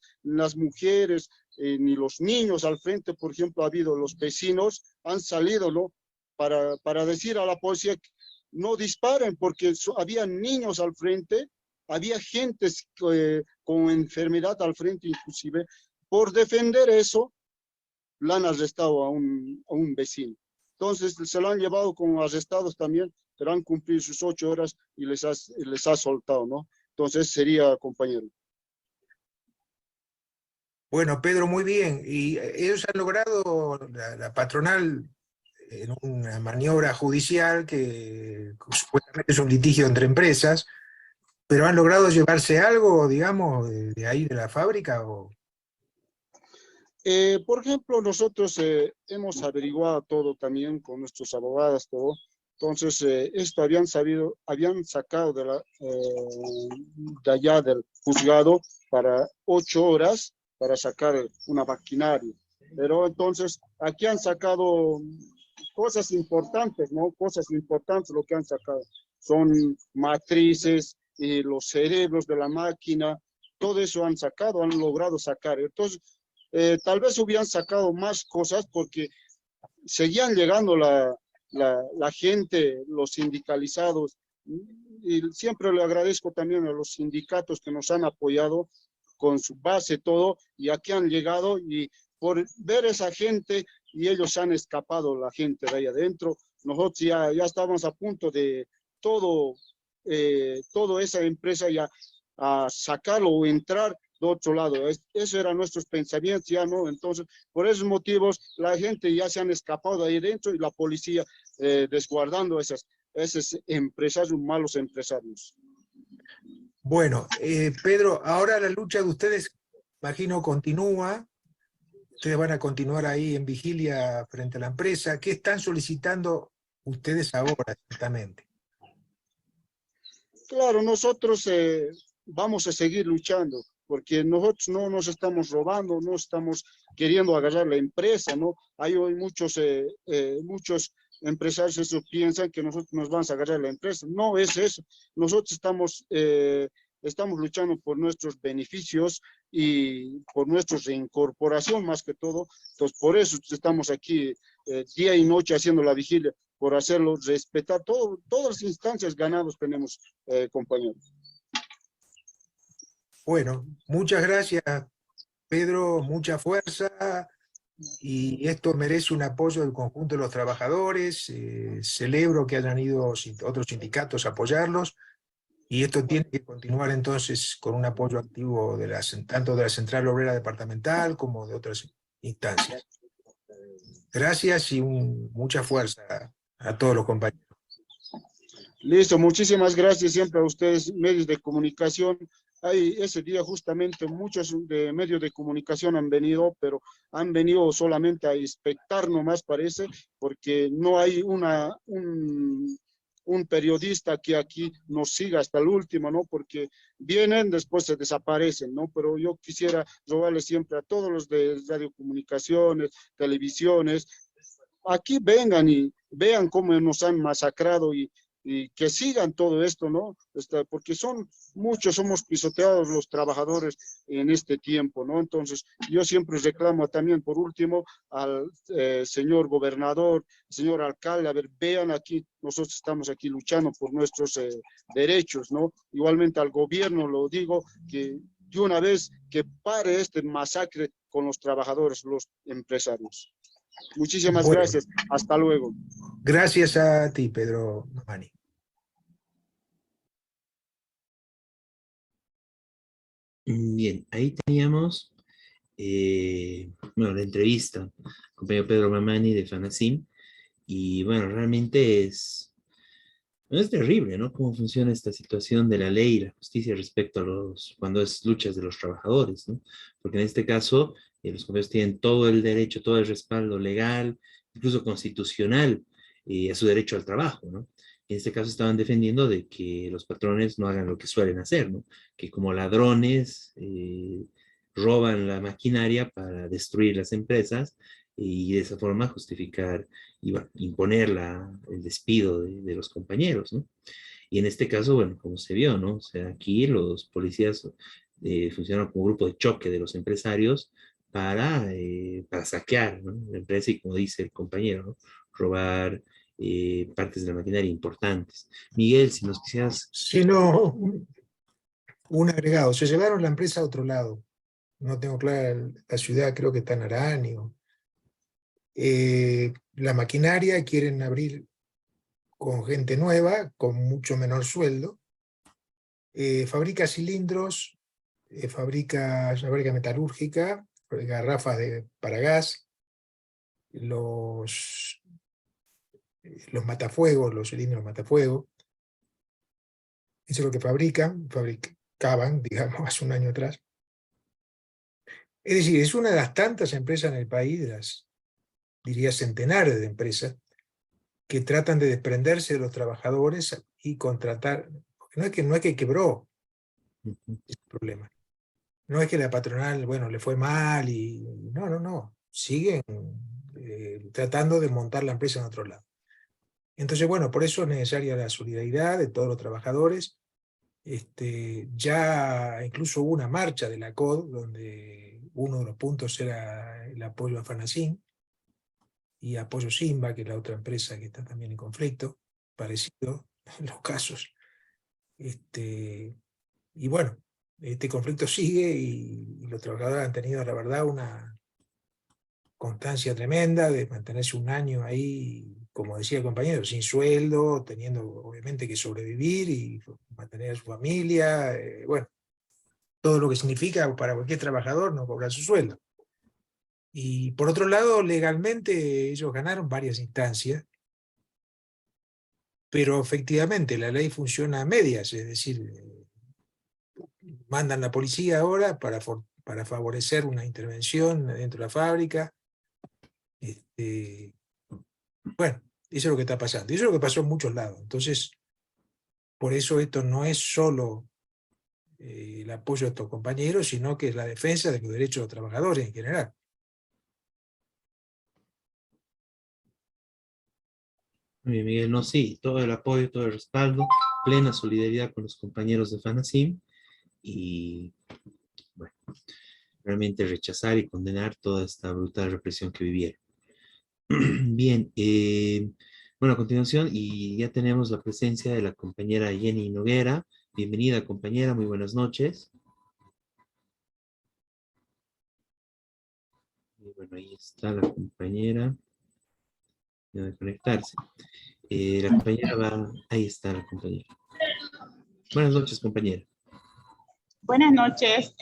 mujeres, ni los niños al frente. Por ejemplo, ha habido los vecinos, han salido, ¿no? Para decir a la policía que no disparen, porque había niños al frente, había gente con enfermedad al frente, inclusive. Por defender eso, le han arrestado a un vecino. Entonces se lo han llevado como arrestados también, pero han cumplido sus 8 horas y les ha soltado, ¿no? Entonces sería, compañero. Bueno, Pedro, muy bien. Y ellos han logrado, la patronal, en una maniobra judicial que supuestamente es un litigio entre empresas, pero han logrado llevarse algo, digamos, de ahí de la fábrica. Por ejemplo, nosotros hemos averiguado todo también con nuestros abogados, todo. Entonces, esto habían sacado de allá del juzgado para 8 horas para sacar una maquinaria. Pero entonces, aquí han sacado cosas importantes, ¿no? Cosas importantes lo que han sacado. Son matrices, los cerebros de la máquina, todo eso han logrado sacar. Entonces, tal vez hubieran sacado más cosas porque seguían llegando la gente, los sindicalizados, y siempre le agradezco también a los sindicatos que nos han apoyado con su base, todo, y aquí han llegado y por ver esa gente, y ellos han escapado, la gente de ahí adentro. Nosotros ya estábamos a punto de toda esa empresa ya a sacarlo o entrar de otro lado. Eso eran nuestros pensamientos, ya no. Entonces, por esos motivos, la gente ya se han escapado de ahí dentro y la policía desguardando esos empresarios, malos empresarios. Bueno, Pedro, ahora la lucha de ustedes, imagino, continúa. Ustedes van a continuar ahí en vigilia frente a la empresa. ¿Qué están solicitando ustedes ahora exactamente? Claro, nosotros vamos a seguir luchando, porque nosotros no nos estamos robando, no estamos queriendo agarrar la empresa, ¿no? Hay hoy muchos empresarios eso piensan que nosotros nos vamos a agarrar la empresa. No es eso. Nosotros estamos luchando por nuestros beneficios y por nuestra reincorporación más que todo. Entonces, por eso estamos aquí día y noche haciendo la vigilia, por hacerlo respetar. Todas las instancias ganados tenemos, compañeros. Bueno, muchas gracias, Pedro, mucha fuerza, y esto merece un apoyo del conjunto de los trabajadores. Celebro que hayan ido otros sindicatos a apoyarlos, y esto tiene que continuar entonces con un apoyo activo tanto de la Central Obrera Departamental como de otras instancias. Gracias y mucha fuerza a todos los compañeros. Listo, muchísimas gracias siempre a ustedes, medios de comunicación. Ese día justamente muchos de medios de comunicación han venido, pero han venido solamente a expectar nomás parece, porque no hay un periodista que aquí nos siga hasta el último, ¿no? Porque vienen, después se desaparecen, ¿no? Pero yo quisiera rogarles siempre a todos los de radiocomunicaciones, televisiones, aquí vengan y vean cómo nos han masacrado y que sigan todo esto, ¿no? Porque somos pisoteados los trabajadores en este tiempo, ¿no? Entonces, yo siempre reclamo también, por último, al señor gobernador, señor alcalde, a ver, vean aquí, nosotros estamos aquí luchando por nuestros derechos, ¿no? Igualmente al gobierno lo digo, que de una vez que pare este masacre con los trabajadores, los empresarios. Muchísimas gracias. Hasta luego. Gracias a ti, Pedro Mamani. Bien, ahí teníamos la entrevista al compañero Pedro Mamani de FANACIM, y bueno, realmente es terrible, ¿no? Cómo funciona esta situación de la ley y la justicia respecto a cuando es luchas de los trabajadores, ¿no? Porque en este caso, los compañeros tienen todo el derecho, todo el respaldo legal, incluso constitucional, a su derecho al trabajo, ¿no? En este caso estaban defendiendo de que los patrones no hagan lo que suelen hacer, ¿no? Que como ladrones roban la maquinaria para destruir las empresas, y de esa forma justificar y imponer el despido de los compañeros, ¿no? Y en este caso, bueno, como se vio, ¿no? O sea, aquí los policías funcionaron como grupo de choque de los empresarios para saquear, ¿no? La empresa, y como dice el compañero, ¿no? Robar partes de la maquinaria importantes. Miguel, si nos quisieras... Si no, un agregado. Se llevaron la empresa a otro lado. No tengo clara la ciudad, creo que está en Aranio. La maquinaria quieren abrir con gente nueva, con mucho menor sueldo. Fabrica cilindros, fabrica metalúrgica, garrafas para gas, los matafuegos, los cilindros matafuegos. Eso es lo que fabricaban, digamos, hace un año atrás. Es decir, es una de las tantas empresas en el país, de las, diría, centenares de empresas, que tratan de desprenderse de los trabajadores y contratar. Porque no es que quebró, es el problema. No es que la patronal, bueno, le fue mal y... No. Siguen tratando de montar la empresa en otro lado. Entonces, bueno, por eso es necesaria la solidaridad de todos los trabajadores. Ya incluso hubo una marcha de la COD, donde uno de los puntos era el apoyo a FANACIM, y apoyo Simba, que es la otra empresa que está también en conflicto, parecido en los casos. Y bueno, este conflicto sigue, y los trabajadores han tenido, la verdad, una constancia tremenda de mantenerse un año ahí, como decía el compañero, sin sueldo, teniendo obviamente que sobrevivir y mantener a su familia, bueno, todo lo que significa para cualquier trabajador no cobrar su sueldo. Y por otro lado, legalmente ellos ganaron varias instancias, pero efectivamente la ley funciona a medias, es decir, mandan la policía ahora para favorecer una intervención dentro de la fábrica. Bueno, eso es lo que está pasando, y eso es lo que pasó en muchos lados. Entonces, por eso esto no es solo el apoyo a estos compañeros, sino que es la defensa de los derechos de los trabajadores en general. Muy bien, Miguel, no, sí, todo el apoyo, todo el respaldo, plena solidaridad con los compañeros de FANASIM y, bueno, realmente rechazar y condenar toda esta brutal represión que vivieron. Bien, bueno, a continuación, y ya tenemos la presencia de la compañera Jenny Noguera. Bienvenida, compañera, muy buenas noches. Y bueno, ahí está la compañera. Debe conectarse. La compañera va, ahí está la compañera. Buenas noches, compañera. Buenas noches.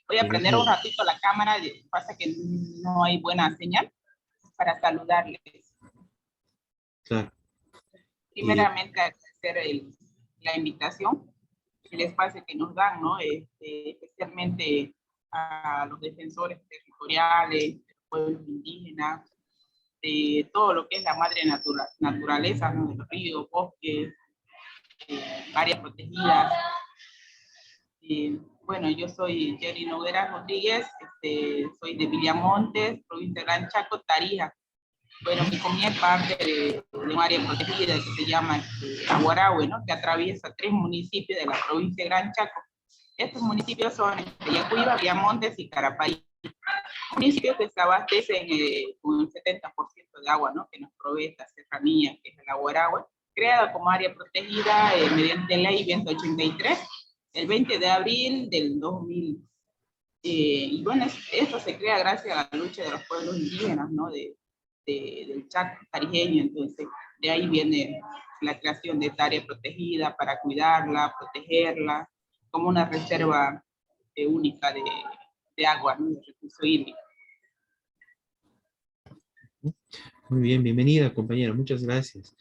Voy a prender un Bienvenida. ratito la cámara. Pasa que no hay buena señal para saludarles. Claro. Primeramente, agradecer la invitación, el espacio que nos dan, ¿no? Especialmente a los defensores territoriales, pueblos indígenas, de todo lo que es la madre naturaleza, ¿no? De los ríos, bosques, áreas protegidas. Bueno, yo soy Jenny Noguera Rodríguez, soy de Villamontes, provincia de Gran Chaco, Tarija. Bueno, mi comunidad es parte de un área protegida que se llama Aguarahue, ¿no? Que atraviesa 3 municipios de la provincia de Gran Chaco. Estos municipios son Yacuiba, Villamontes y Carapaí. Municipios que se abastecen con el 70% de agua, ¿no? Que nos provee esta serranía, que es el Aguarahue, creada como área protegida mediante ley 183, el 20 de abril del 2000. Y bueno, esto se crea gracias a la lucha de los pueblos indígenas, ¿no? Del Chaco tarijeño. Entonces, de ahí viene la creación de esta área protegida para cuidarla, protegerla, como una reserva única de agua, ¿no? De recurso hídrico. Muy bien, bienvenida, compañera, muchas gracias.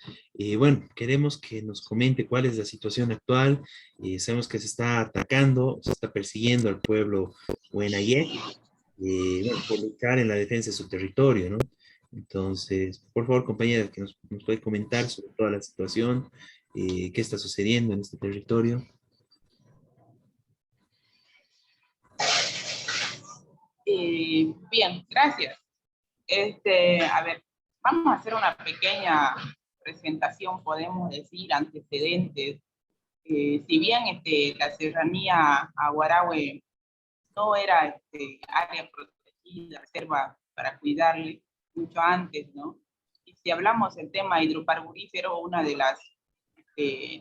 Bueno, queremos que nos comente cuál es la situación actual. Sabemos que se está atacando, se está persiguiendo al pueblo Huenayé, bueno, por luchar en la defensa de su territorio, ¿no? Entonces, por favor, compañera, que nos puede comentar sobre toda la situación, qué está sucediendo en este territorio. Bien, gracias. A ver, vamos a hacer una pequeña presentación, podemos decir, antecedentes. Si bien la serranía Aguarahue no era área protegida, reserva para cuidarle mucho antes, ¿no? Y si hablamos del tema hidrocarburífero, una de las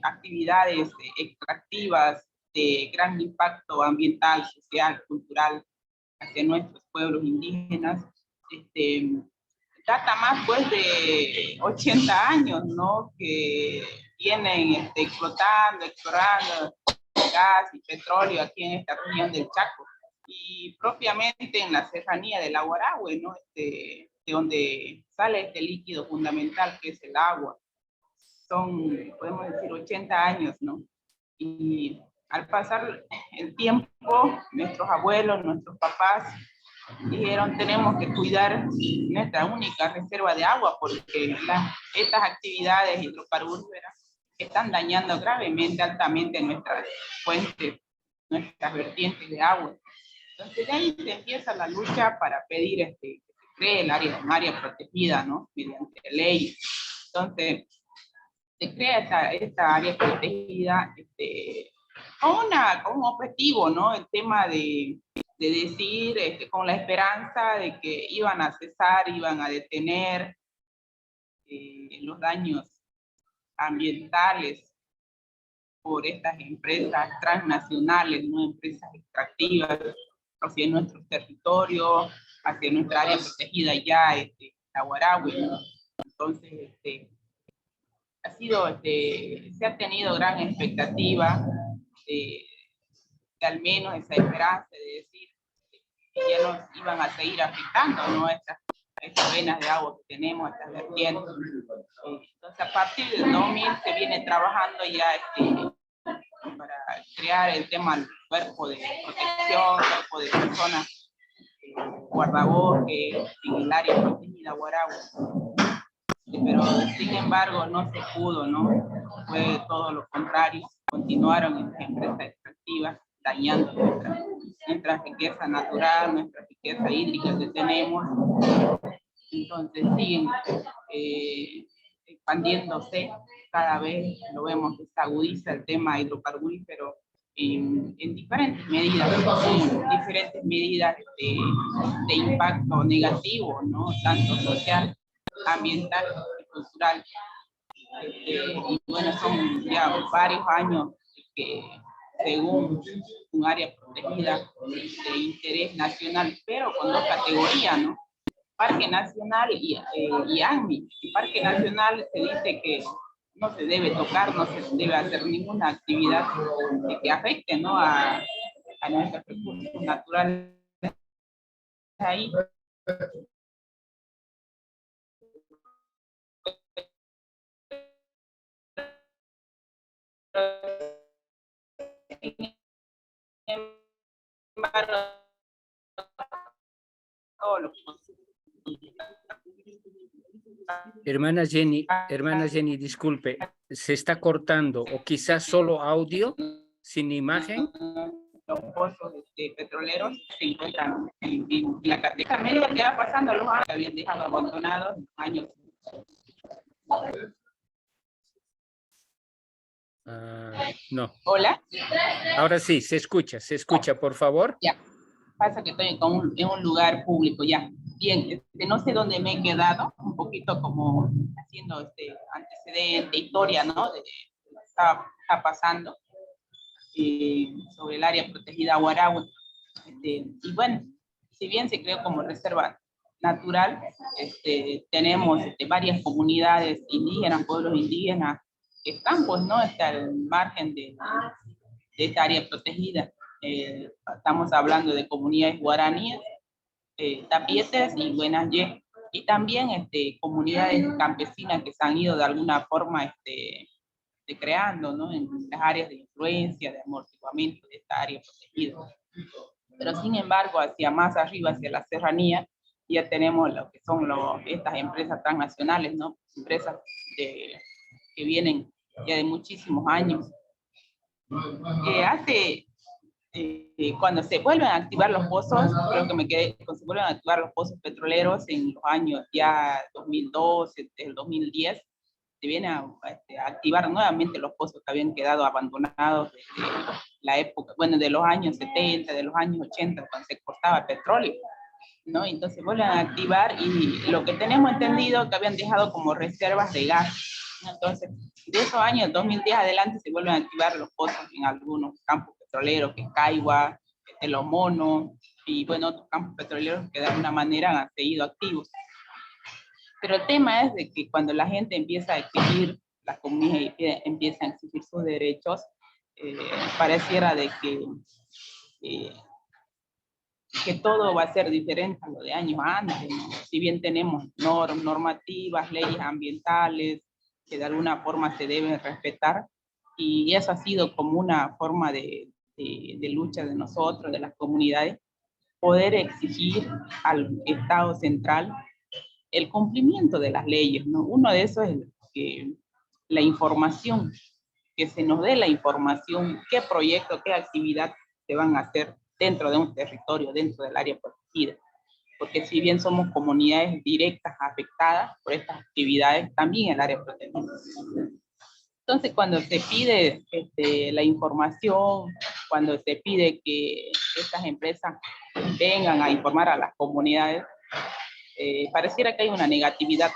actividades extractivas de gran impacto ambiental, social, cultural hacia nuestros pueblos indígenas, data más pues de 80 años, ¿no? Que vienen explotando, explorando gas y petróleo aquí en esta región del Chaco. Y propiamente en la serranía del Aguarahue, ¿no? De donde sale este líquido fundamental que es el agua. Son, podemos decir, 80 años, ¿no? Y al pasar el tiempo, nuestros abuelos, nuestros papás, dijeron, tenemos que cuidar nuestra única reserva de agua porque estas actividades hidrocarburíferas están dañando gravemente, altamente nuestras fuentes, nuestras vertientes de agua. Entonces de ahí se empieza la lucha para pedir que se cree un área protegida, ¿no? Mediante ley. Entonces se crea esta área protegida con un objetivo, ¿no? El tema de decir, con la esperanza de que iban a cesar, iban a detener los daños ambientales por estas empresas transnacionales, ¿no? Empresas extractivas hacia nuestros territorios, hacia nuestra área protegida ya, Aguarahue, ¿no? Entonces, ha sido, se ha tenido gran expectativa de al menos esa esperanza de decir que ya nos iban a seguir afectando, ¿no? Estas venas de agua que tenemos, estas vertientes. Entonces, a partir del 2000 se viene trabajando ya para crear el tema del cuerpo de protección, cuerpo de personas guardabosques en el área protegida Aguarahue. Pero sin embargo no se pudo, ¿no? Fue todo lo contrario. Continuaron en empresas extractivas dañando nuestra riqueza natural, nuestra riqueza hídrica que tenemos. Entonces entonces siguen expandiéndose, cada vez lo vemos que se agudiza el tema hidrocarburífero en diferentes medidas de impacto negativo, ¿no? Tanto social, ambiental y cultural. Y bueno, son ya varios años que, según un área protegida de interés nacional, pero con dos categorías, ¿no? Parque Nacional y ANMI. El Parque Nacional se dice que no se debe tocar, no se debe hacer ninguna actividad que afecte, ¿no? a nuestros recursos naturales. Ahí Hermana Jenny, disculpe, se está cortando, o quizás solo audio, sin imagen. Los pozos petroleros se encuentran en la cartera media que va pasando los años, que habían dejado abandonados años. No. Hola. Ahora sí, se escucha, por favor. Ya, pasa que estoy en un lugar público, ya. Bien, no sé dónde me he quedado, un poquito como haciendo antecedente, historia, ¿no? De lo que está pasando sobre el área protegida Huarahue. Y bueno, si bien se creó como reserva natural, tenemos varias comunidades indígenas, pueblos indígenas, que están, pues, ¿no? Al margen de esta área protegida. Estamos hablando de comunidades guaraníes, tapietes y buenayé, y también comunidades campesinas que se han ido de alguna forma creando, ¿no? En las áreas de influencia, de amortiguamiento de esta área protegida. Pero sin embargo, hacia más arriba, hacia la serranía, ya tenemos lo que son estas empresas transnacionales, ¿no? Empresas que vienen ya de muchísimos años. Cuando se vuelven a activar los pozos, creo que me quedé, cuando se vuelven a activar los pozos petroleros en los años ya 2012, el 2010, se vienen a activar nuevamente los pozos que habían quedado abandonados desde la época, bueno, de los años 70, de los años 80, cuando se cortaba petróleo, ¿no? Entonces vuelven a activar, y lo que tenemos entendido que habían dejado como reservas de gas. Entonces, de esos años 2010 adelante se vuelven a activar los pozos en algunos campos petroleros, que es Caigua, Los Monos, y bueno, otros campos petroleros que de alguna manera han seguido activos. Pero el tema es de que cuando la gente empieza a exigir, las comunidades empiezan a exigir sus derechos, pareciera de que todo va a ser diferente a lo de años antes, ¿no? Si bien tenemos normativas, leyes ambientales, que de alguna forma se deben respetar, y eso ha sido como una forma de lucha de nosotros, de las comunidades, poder exigir al Estado central el cumplimiento de las leyes, ¿no? Uno de esos es que la información, que se nos dé la información, qué proyecto, qué actividad se van a hacer dentro de un territorio, dentro del área protegida. Porque si bien somos comunidades directas afectadas por estas actividades, también el área protegida. Entonces, cuando se pide la información, cuando se pide que estas empresas vengan a informar a las comunidades, pareciera que hay una negatividad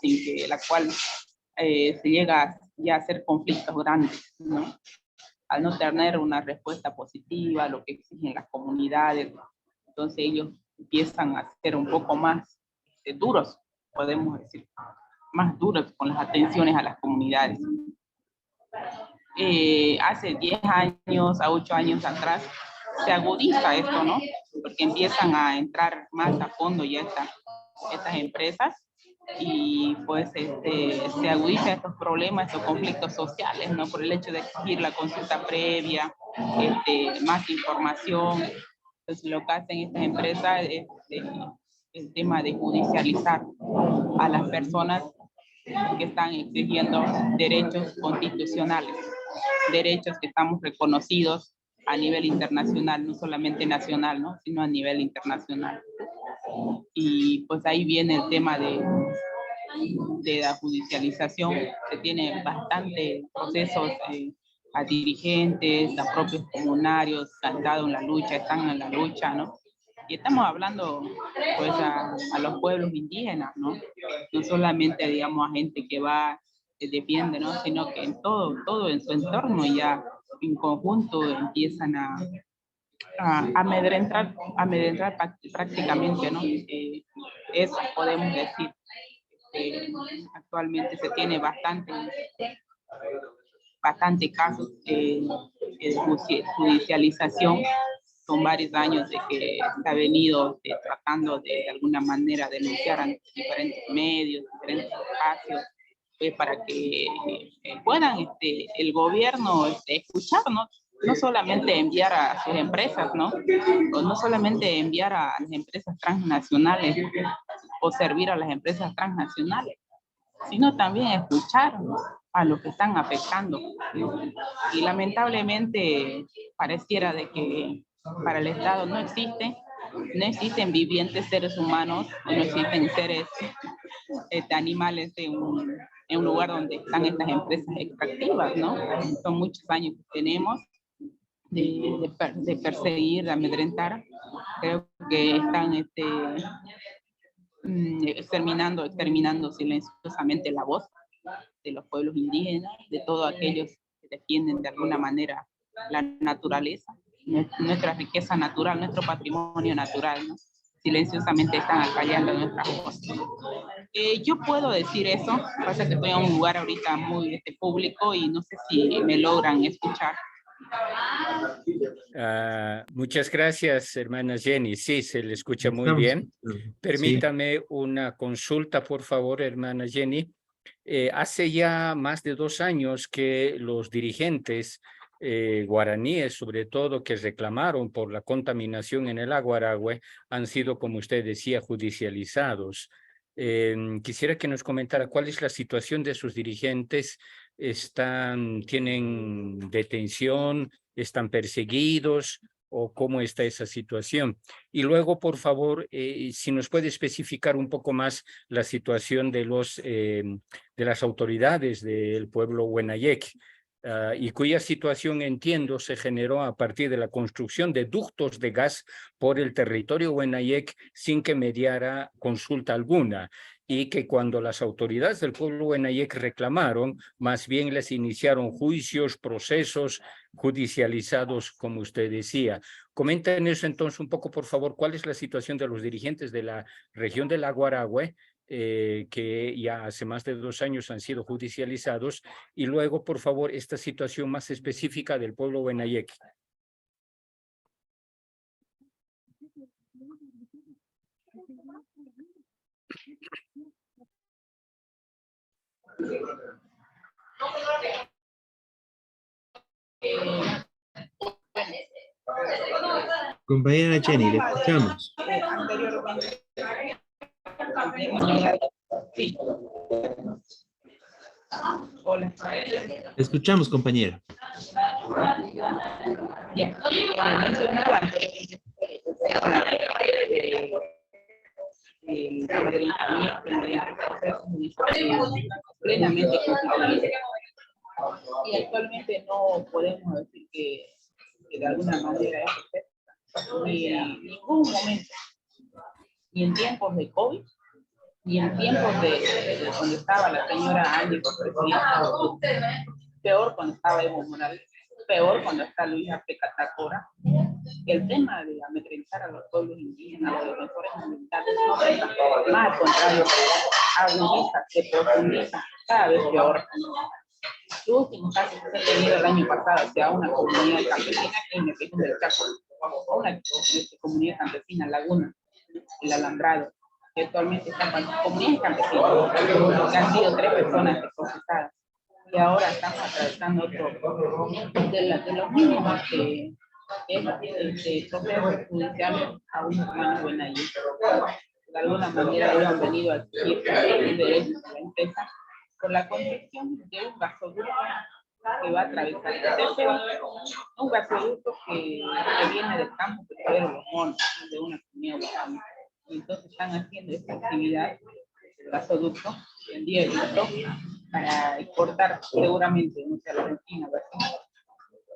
sin que la cual se llega ya a hacer conflictos grandes, ¿no? Al no tener una respuesta positiva a lo que exigen las comunidades, entonces ellos empiezan a ser un poco más duros, podemos decir, más duros con las atenciones a las comunidades. Hace 10 años, a 8 años atrás, se agudiza esto, ¿no? Porque empiezan a entrar más a fondo ya estas empresas, y pues se agudizan estos problemas, estos conflictos sociales, ¿no? Por el hecho de exigir la consulta previa, más información. Entonces lo que hacen estas empresas es el tema de judicializar a las personas que están exigiendo derechos constitucionales, derechos que estamos reconocidos a nivel internacional, no solamente nacional, ¿no? Sino a nivel internacional. Y pues ahí viene el tema de la judicialización. Se tiene bastantes procesos a dirigentes, a propios comunarios que han estado en la lucha, están en la lucha, ¿no? Y estamos hablando pues a los pueblos indígenas, ¿no? No solamente, digamos, a gente que va, que defiende, ¿no? Sino que en todo en su entorno ya en conjunto empiezan a amedrentar prácticamente, ¿no? Eso podemos decir. Actualmente se tiene bastante casos de judicialización. Son varios años de que se ha venido tratando de alguna manera denunciar a diferentes medios, diferentes espacios, para que puedan el gobierno escuchar, ¿no? No solamente enviar a sus empresas, ¿no? O no solamente enviar a las empresas transnacionales o servir a las empresas transnacionales, sino también escuchar, ¿no?, a los que están afectando. Y lamentablemente pareciera de que para el Estado no existen vivientes seres humanos, no existen seres animales en un lugar donde están estas empresas extractivas, ¿no? Son muchos años que tenemos de perseguir, de amedrentar. Creo que están exterminando silenciosamente la voz de los pueblos indígenas, de todos aquellos que defienden de alguna manera la naturaleza, nuestra riqueza natural, nuestro patrimonio natural, ¿no? Silenciosamente están acallando nuestras voces. Yo puedo decir eso, pasa que estoy en un lugar ahorita muy público y no sé si me logran escuchar. Muchas gracias, hermana Jenny. Sí, se le escucha muy bien. Permítame una consulta, por favor, hermana Jenny. Hace ya más de 2 años que los dirigentes guaraníes, sobre todo, que reclamaron por la contaminación en el agua Aragüe, han sido, como usted decía, judicializados. Quisiera que nos comentara cuál es la situación de sus dirigentes. ¿Tienen detención? ¿Están perseguidos? ¿O cómo está esa situación? Y luego, por favor, si nos puede especificar un poco más la situación de las autoridades del pueblo Huenayec, y cuya situación, entiendo, se generó a partir de la construcción de ductos de gas por el territorio Huenayec sin que mediara consulta alguna, y que cuando las autoridades del pueblo Huenayec reclamaron, más bien les iniciaron juicios, procesos judicializados, como usted decía. Comenten eso entonces un poco, por favor, cuál es la situación de los dirigentes de la región del Agua Aragüe, que ya hace más de 2 años han sido judicializados, y luego, por favor, esta situación más específica del pueblo Huenayec. Compañera Jenny, le escuchamos. Sí. Hola. Le escuchamos, compañera. Ya. Mencionaba plenamente culpable. Y actualmente no podemos decir que de alguna manera es perfecta, ni en ningún momento, ni en tiempos de COVID, ni en tiempos de cuando estaba la señora Angie como presidenta, peor cuando estaba Evo Morales, peor cuando está Luis Arce Catacora. El tema de amedrentar a los pueblos indígenas, de los defensores ambientales, no es más, al contrario, agudiza, se profundiza cada vez peor. Los últimos casos que se han tenido el año pasado hacia una comunidad campesina en el región del Chaco, una comunidad campesina, Laguna, el Alambrado, que actualmente están comunidades campesinas, que han sido 3 personas procesadas. Y ahora estamos atravesando otro de los mínimos que es proceso judicial a un hermano Huenayec. De alguna manera ellos han venido a exigir derechos a la empresa por la construcción de un gasoducto que va a atravesar el tercero, un gasoducto que viene del campo petrolero Los Monos, de una comunidad guaraní. y entonces están haciendo esta actividad del gasoducto, el día del gasto, para exportar seguramente, no sé, a la Argentina, Brasil.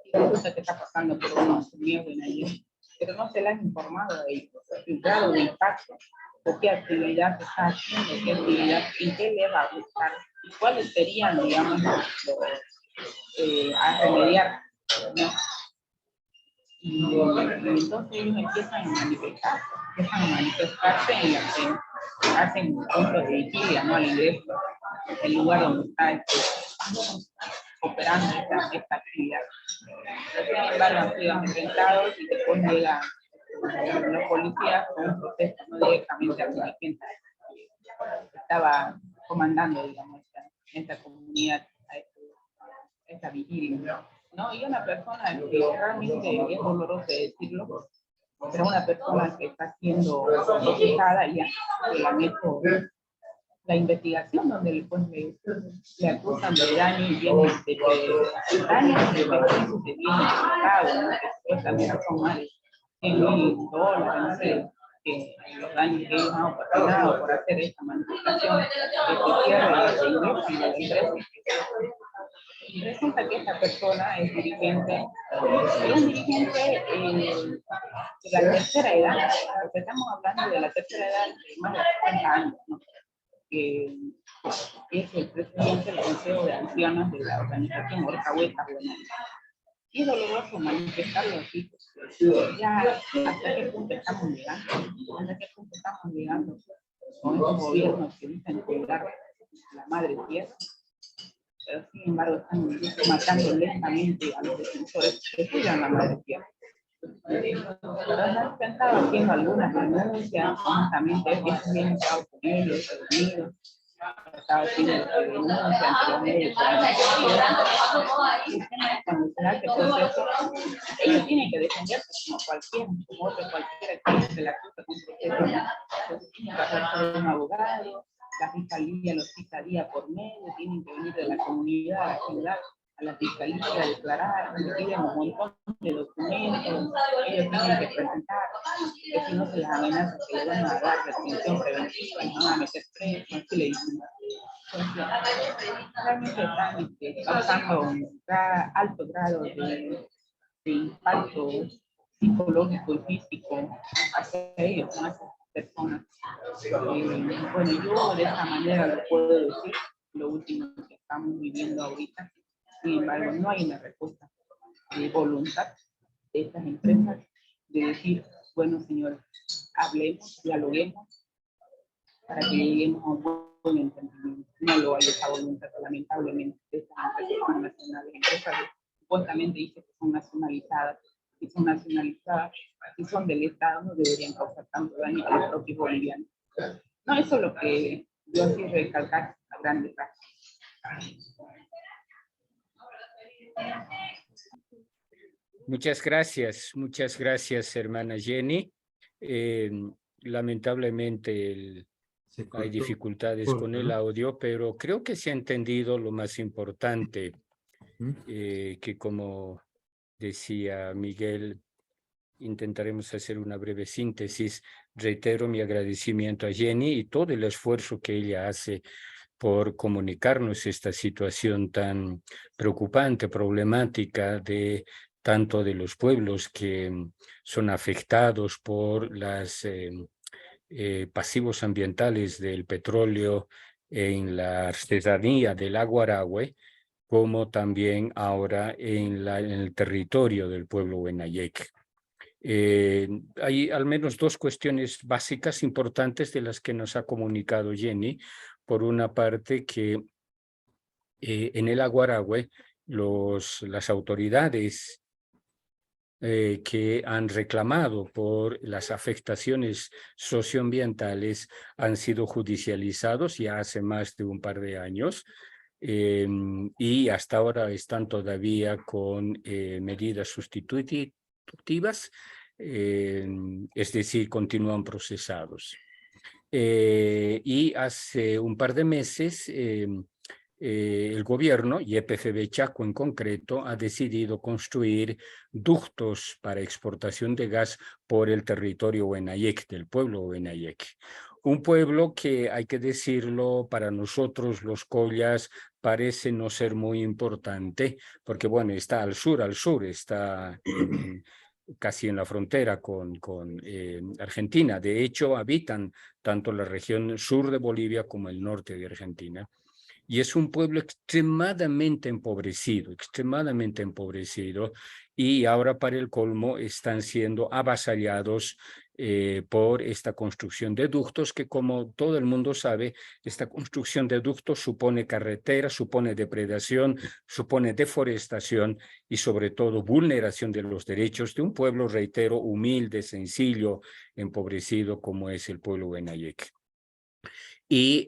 Y resulta que está pasando por unos miedos en allí, pero no se le han informado de ellos, el grado de impacto, o qué actividad está haciendo, qué actividad, y qué le va a buscar, y cuáles serían, digamos, a remediar, ¿no? Y entonces ellos empiezan a manifestarse en la que hacen puntos de vigilia, ¿no? Al ingreso, el lugar donde está operando esta actividad. Entonces van sido enfrentados y después llega la policía con un proceso, no directamente al dirigente que estaba comandando, digamos, esta comunidad, esta vigilia, ¿no? Y una persona que realmente es doloroso decirlo, pero una persona que está siendo procesada ya, que han hecho la investigación donde le acusan de daño y bienes de daños y beneficios de bienes de ¿no? Que supuestamente son más de $100.000, no sé, que los daños que ellos han ocasionado por hacer esta manifestación, que cierra de ingreso y de la empresa. Y resulta que esta persona es dirigente, pero un dirigente de la tercera edad, porque estamos hablando de la tercera edad de más de 50 años, ¿no? Que es el presidente del Consejo de Ancianos de la organización Orcahueta. Y es doloroso manifestarlo así. Ya, ¿hasta qué punto estamos llegando? ¿Hasta qué punto estamos llegando con estos gobiernos que dicen cuidar la madre tierra? Pero sin embargo están matando lentamente a los defensores que cuidan la madre tierra. Pero han estado haciendo algunas denuncias, justamente es que bien Estados Unidos, estaba haciendo denuncias ante los medios. Cuando se da este proceso, ellos tienen que defenderse como cualquiera que se la acusa con proceso. Entonces tienen que hacer un abogado, la fiscalía los citaría por medio, tienen que venir de la comunidad a la ciudad, a la fiscalía a declarar, le piden un montón de documentos, ellos tienen que presentar, que si no se les amenaza que le van a dar retención preventiva y no van a meter preso, así le dicen. Entonces, realmente están causando un alto grado de impacto psicológico y físico hacia ellos, ¿no? Personas. Bueno, yo de esta manera lo puedo decir, lo último que estamos viviendo ahorita. Sin embargo, no hay una respuesta de voluntad de estas empresas de decir, bueno, señores, hablemos, dialoguemos para que lleguemos a un buen entendimiento. No lo hay esa voluntad, lamentablemente, de estas empresas transnacionales, empresas que supuestamente dicen que son nacionalizadas, y son del Estado, no deberían causar tanto daño a los propios bolivianos. No, eso es lo que yo así recalcar a grandes rasgos. Muchas gracias, hermana Jenny. Lamentablemente hay dificultades con el audio, pero creo que se ha entendido lo más importante, que como decía Miguel, intentaremos hacer una breve síntesis. Reitero mi agradecimiento a Jenny y todo el esfuerzo que ella hace por comunicarnos esta situación tan preocupante, problemática de tanto de los pueblos que son afectados por los pasivos ambientales del petróleo en la artesanía del Aguarahue, como también ahora en el territorio del pueblo Huenayeque. Hay al menos dos cuestiones básicas importantes de las que nos ha comunicado Jenny. Por una parte, que en el Aguarahue las autoridades que han reclamado por las afectaciones socioambientales han sido judicializados ya hace más de un par de años. Y hasta ahora están todavía con medidas sustitutivas, es decir, continúan procesados. Y hace un par de meses el gobierno, y EPFB Chaco en concreto, ha decidido construir ductos para exportación de gas por el territorio Huenayec, del pueblo Huenayec. Un pueblo que, hay que decirlo, para nosotros los collas parece no ser muy importante, porque bueno, está al sur, está casi en la frontera con Argentina. De hecho, habitan tanto la región sur de Bolivia como el norte de Argentina. Y es un pueblo extremadamente empobrecido, y ahora para el colmo están siendo avasallados por esta construcción de ductos, que como todo el mundo sabe, esta construcción de ductos supone carretera, supone depredación, supone deforestación y sobre todo vulneración de los derechos de un pueblo, reitero, humilde, sencillo, empobrecido como es el pueblo Huenayec. Y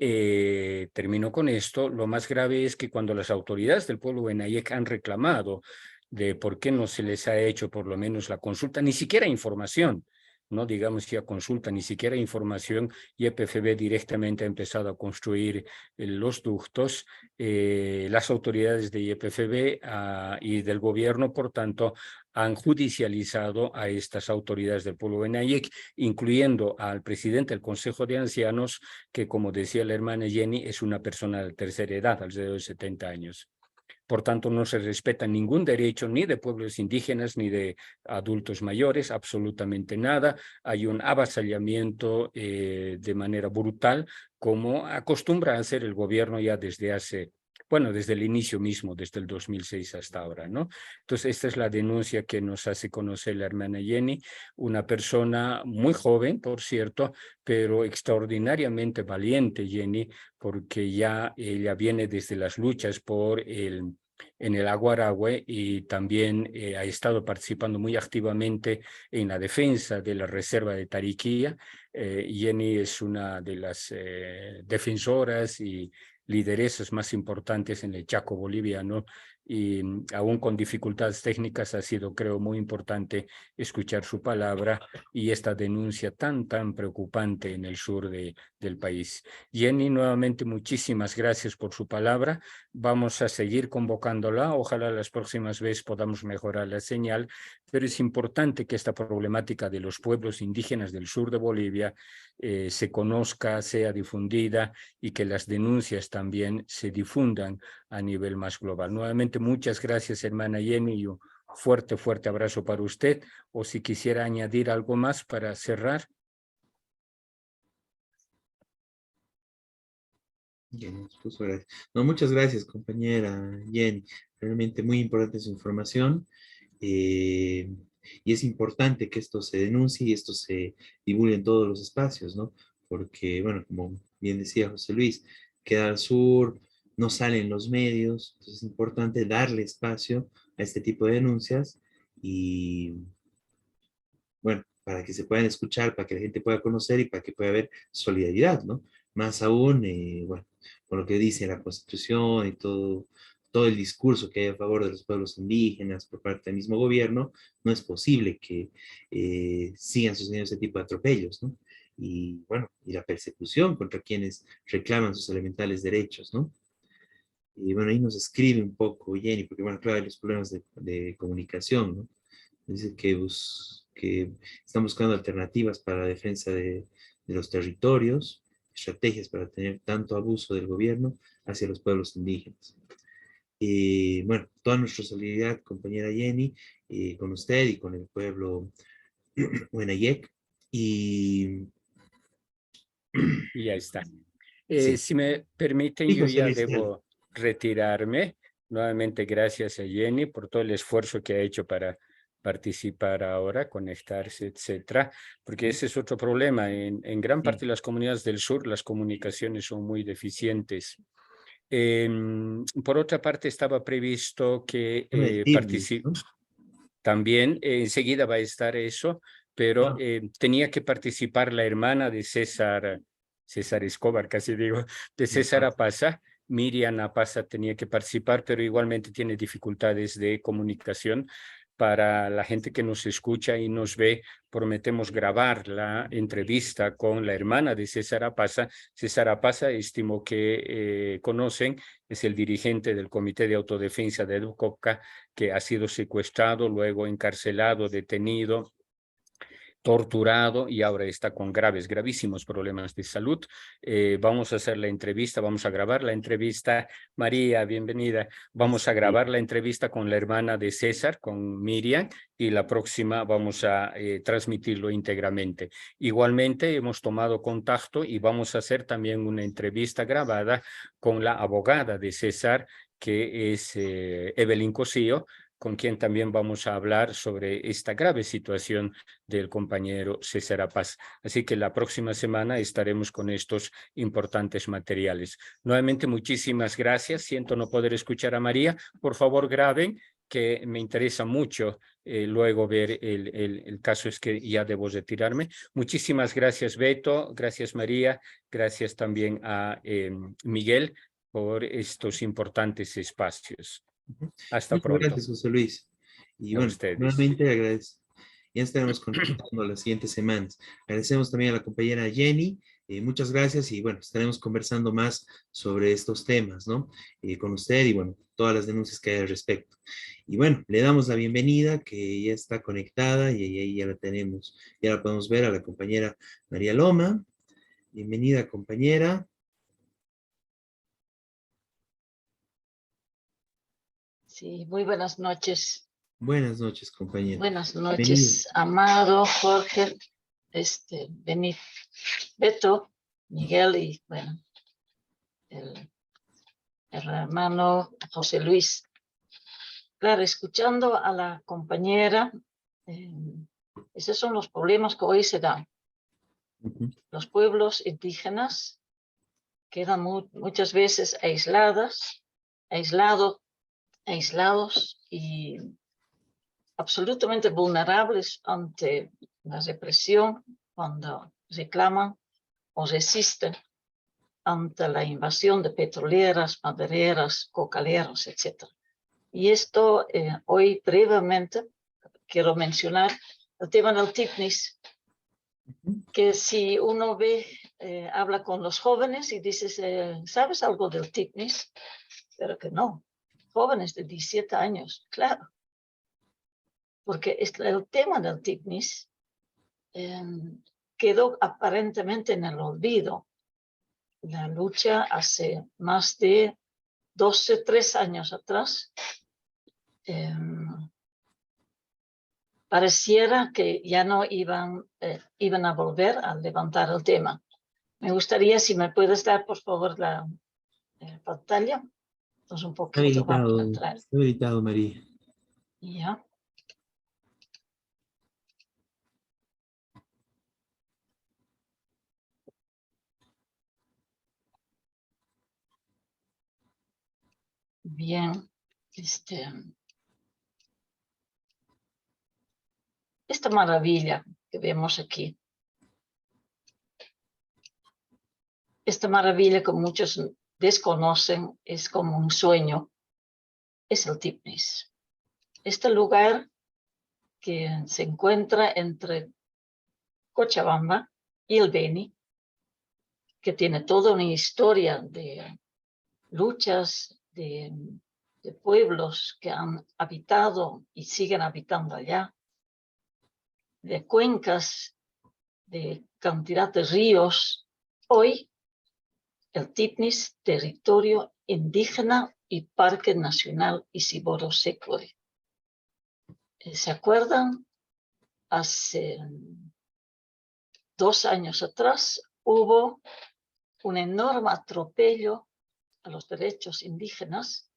termino con esto. Lo más grave es que cuando las autoridades del pueblo Huenayec han reclamado de por qué no se les ha hecho por lo menos la consulta, ni siquiera información, no digamos ya consulta, ni siquiera información, y EPFB directamente ha empezado a construir los ductos. Las autoridades de EPFB y del gobierno, por tanto, han judicializado a estas autoridades del pueblo Huenayec, incluyendo al presidente del Consejo de Ancianos, que, como decía la hermana Jenny, es una persona de tercera edad, alrededor de 70 años. Por tanto, no se respeta ningún derecho ni de pueblos indígenas ni de adultos mayores, absolutamente nada. Hay un avasallamiento de manera brutal, como acostumbra a hacer el gobierno ya desde hace, bueno, desde el inicio mismo, desde el 2006 hasta ahora, ¿no? Entonces, esta es la denuncia que nos hace conocer la hermana Jenny, una persona muy joven, por cierto, pero extraordinariamente valiente, Jenny, porque ya ella viene desde las luchas en el Aguarahue, y también ha estado participando muy activamente en la defensa de la reserva de Tariquía. Jenny es una de las defensoras y lideresas más importantes en el Chaco boliviano, y aún con dificultades técnicas ha sido, creo, muy importante escuchar su palabra y esta denuncia tan preocupante en el sur del país. Jenny, nuevamente muchísimas gracias por su palabra. Vamos a seguir convocándola. Ojalá las próximas veces podamos mejorar la señal, pero es importante que esta problemática de los pueblos indígenas del sur de Bolivia se conozca, sea difundida, y que las denuncias también se difundan a nivel más global. Nuevamente, muchas gracias, hermana Jenny, y un fuerte abrazo para usted. O si quisiera añadir algo más para cerrar. Bien, pues, no, muchas gracias, compañera Jenny. Realmente muy importante su información. Y es importante que esto se denuncie y esto se divulgue en todos los espacios, ¿no? Porque, bueno, como bien decía José Luis, queda al sur, no salen los medios, entonces es importante darle espacio a este tipo de denuncias y, bueno, para que se puedan escuchar, para que la gente pueda conocer y para que pueda haber solidaridad, ¿no? Más aún, bueno, con lo que dice la Constitución y todo el discurso que hay a favor de los pueblos indígenas por parte del mismo gobierno, no es posible que sigan sucediendo ese tipo de atropellos, ¿no? Y bueno, y la persecución contra quienes reclaman sus elementales derechos, ¿no? Y bueno, ahí nos escribe un poco Jenny, porque bueno, claro, hay los problemas de comunicación, ¿no? Dice que están buscando alternativas para la defensa de los territorios, estrategias para tener tanto abuso del gobierno hacia los pueblos indígenas. Bueno, toda nuestra solidaridad, compañera Jenny, con usted y con el pueblo Huenayec. Y ya está. Sí. Si me permiten, yo ya debo retirarme. Nuevamente, gracias a Jenny por todo el esfuerzo que ha hecho para participar ahora, conectarse, etcétera, porque ese es otro problema. En gran parte de las comunidades del sur, las comunicaciones son muy deficientes. Por otra parte, estaba previsto que participe. También enseguida va a estar eso, pero tenía que participar la hermana de César Escobar, casi digo, de César Apaza. Miriam Apaza tenía que participar, pero igualmente tiene dificultades de comunicación. Para la gente que nos escucha y nos ve, prometemos grabar la entrevista con la hermana de César Apaza. César Apaza, estimo que conocen, es el dirigente del Comité de Autodefensa de Educopca, que ha sido secuestrado, luego encarcelado, detenido, torturado y ahora está con gravísimos problemas de salud. Vamos a hacer la entrevista, vamos a grabar la entrevista. María, bienvenida. Vamos a grabar la entrevista con la hermana de César, con Miriam, y la próxima vamos a transmitirlo íntegramente. Igualmente hemos tomado contacto y vamos a hacer también una entrevista grabada con la abogada de César, que es Evelyn Cosío, con quien también vamos a hablar sobre esta grave situación del compañero César Apaza. Así que la próxima semana estaremos con estos importantes materiales. Nuevamente, muchísimas gracias. Siento no poder escuchar a María. Por favor, graben, que me interesa mucho luego ver el caso. Es que ya debo retirarme. Muchísimas gracias, Beto. Gracias, María. Gracias también a Miguel por estos importantes espacios. Hasta Muchas pronto. gracias, José Luis. Y A bueno, ustedes. nuevamente agradezco. Ya estaremos contactando las siguientes semanas. Agradecemos también a la compañera Jenny. Muchas gracias y bueno, estaremos conversando más sobre estos temas, ¿no? Con usted y bueno, todas las denuncias que hay al respecto. Y bueno, le damos la bienvenida, que ya está conectada y ahí ya la tenemos. Ya la podemos ver a la compañera María Loma. Bienvenida, compañera. Sí, muy buenas noches. Buenas noches, compañera. Buenas noches, Amado, Jorge, Beto, Miguel y, bueno, el hermano José Luis. Claro, escuchando a la compañera, esos son los problemas que hoy se dan. Los pueblos indígenas quedan muchas veces aislados y absolutamente vulnerables ante la represión cuando reclaman o resisten ante la invasión de petroleras, madereras, cocaleros, etc. Y esto hoy brevemente quiero mencionar el tema del TICNIS, que si uno ve, habla con los jóvenes y dices, ¿sabes algo del TICNIS? Pero que no. Jóvenes de 17 años, claro. Porque el tema del TICNIS quedó aparentemente en el olvido. La lucha hace más de 13 años atrás pareciera que ya no iban a volver a levantar el tema. Me gustaría, si me puedes dar, por favor, la pantalla. Entonces, un poquito más para entrar. Está habilitado, María. Ya. Bien, esta maravilla que vemos aquí, esta maravilla que muchos desconocen, es como un sueño, es el TICNIS. Este lugar que se encuentra entre Cochabamba y el Beni, que tiene toda una historia de luchas de pueblos que han habitado y siguen habitando allá, de cuencas, de cantidad de ríos. Hoy, el TICNIS, territorio indígena y Parque Nacional Isiboro-Sécuore. ¿Se acuerdan? Hace 2 años atrás hubo un enorme atropello a los derechos indígenas.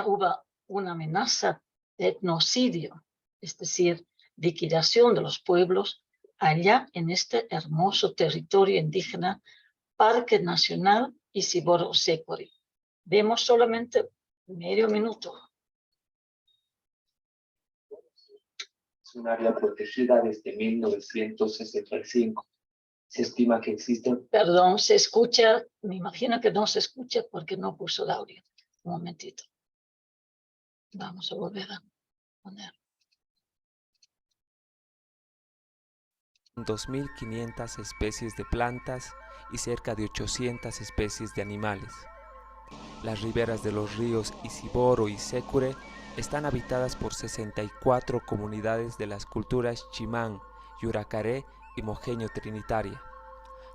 Hubo una amenaza de etnocidio, es decir, liquidación de los pueblos allá en este hermoso territorio indígena, Parque Nacional Isiboro-Sécuore. Vemos solamente medio minuto. Es un área protegida desde 1965. Se estima que existen... Perdón, se escucha, me imagino que no se escucha porque no puso el audio. Un momentito. Vamos a volver a poner. 2.500 especies de plantas y cerca de 800 especies de animales. Las riberas de los ríos Isiboro y Sécure están habitadas por 64 comunidades de las culturas Chimán, Yuracaré y Mojeño Trinitaria.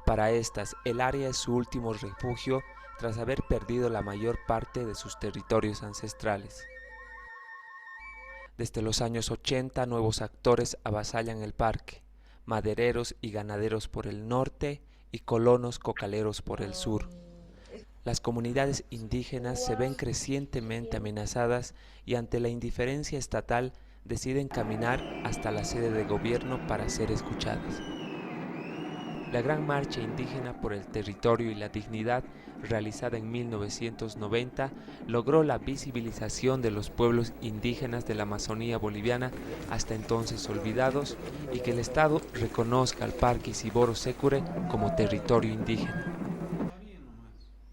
Para estas, el área es su último refugio tras haber perdido la mayor parte de sus territorios ancestrales. Desde los años 80, nuevos actores avasallan el parque, madereros y ganaderos por el norte y colonos cocaleros por el sur. Las comunidades indígenas se ven crecientemente amenazadas y ante la indiferencia estatal deciden caminar hasta la sede de gobierno para ser escuchadas. La Gran Marcha Indígena por el Territorio y la Dignidad, realizada en 1990, logró la visibilización de los pueblos indígenas de la Amazonía boliviana, hasta entonces olvidados, y que el Estado reconozca al Parque Isiboro Sécure como territorio indígena.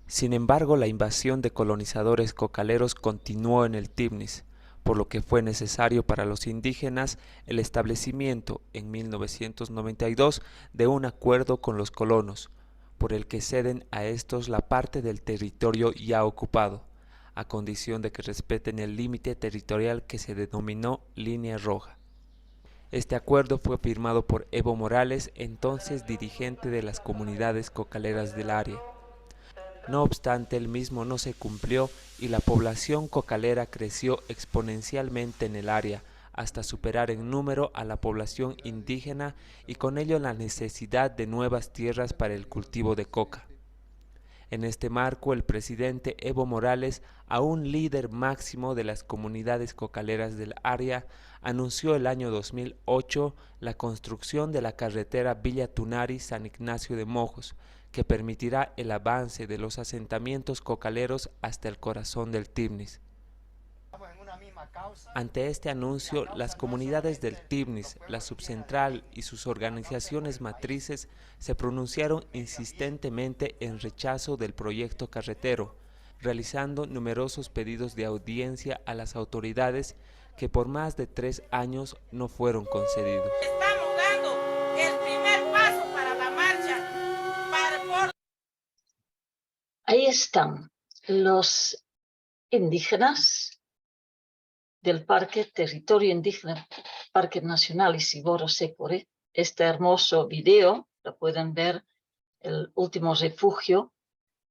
Sin embargo, la invasión de colonizadores cocaleros continuó en el Tibnis, por lo que fue necesario para los indígenas el establecimiento en 1992 de un acuerdo con los colonos, por el que ceden a estos la parte del territorio ya ocupado, a condición de que respeten el límite territorial que se denominó Línea Roja. Este acuerdo fue firmado por Evo Morales, entonces dirigente de las comunidades cocaleras del área. No obstante, el mismo no se cumplió y la población cocalera creció exponencialmente en el área, hasta superar en número a la población indígena y con ello la necesidad de nuevas tierras para el cultivo de coca. En este marco, el presidente Evo Morales, aún líder máximo de las comunidades cocaleras del área, anunció el año 2008 la construcción de la carretera Villa Tunari-San Ignacio de Mojos, que permitirá el avance de los asentamientos cocaleros hasta el corazón del Tibnis. Ante este anuncio, las comunidades del Tibnis, la Subcentral y sus organizaciones matrices se pronunciaron insistentemente en rechazo del proyecto carretero, realizando numerosos pedidos de audiencia a las autoridades que por más de 3 años no fueron concedidos. Estamos dando el primer paso para la marcha. Ahí están los indígenas del Parque Territorio Indígena, Parque Nacional Isiboro Sécure. Este hermoso video lo pueden ver, el último refugio,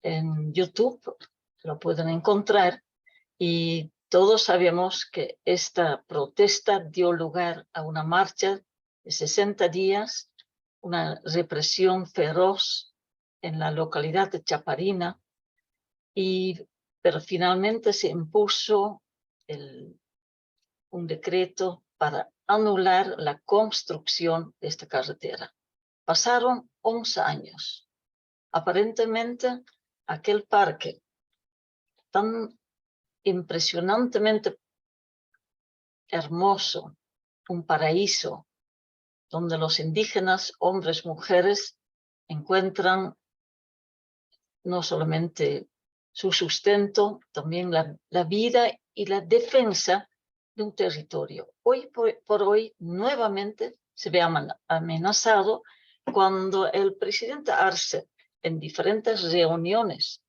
en YouTube, lo pueden encontrar, y todos sabemos que esta protesta dio lugar a una marcha de 60 días, una represión feroz en la localidad de Chaparina, pero finalmente se impuso un decreto para anular la construcción de esta carretera. Pasaron 11 años. Aparentemente, aquel parque tan impresionantemente hermoso, un paraíso, donde los indígenas, hombres, mujeres, encuentran no solamente su sustento, también la vida y la defensa de un territorio. Hoy por hoy nuevamente se ve amenazado cuando el presidente Arce, en diferentes reuniones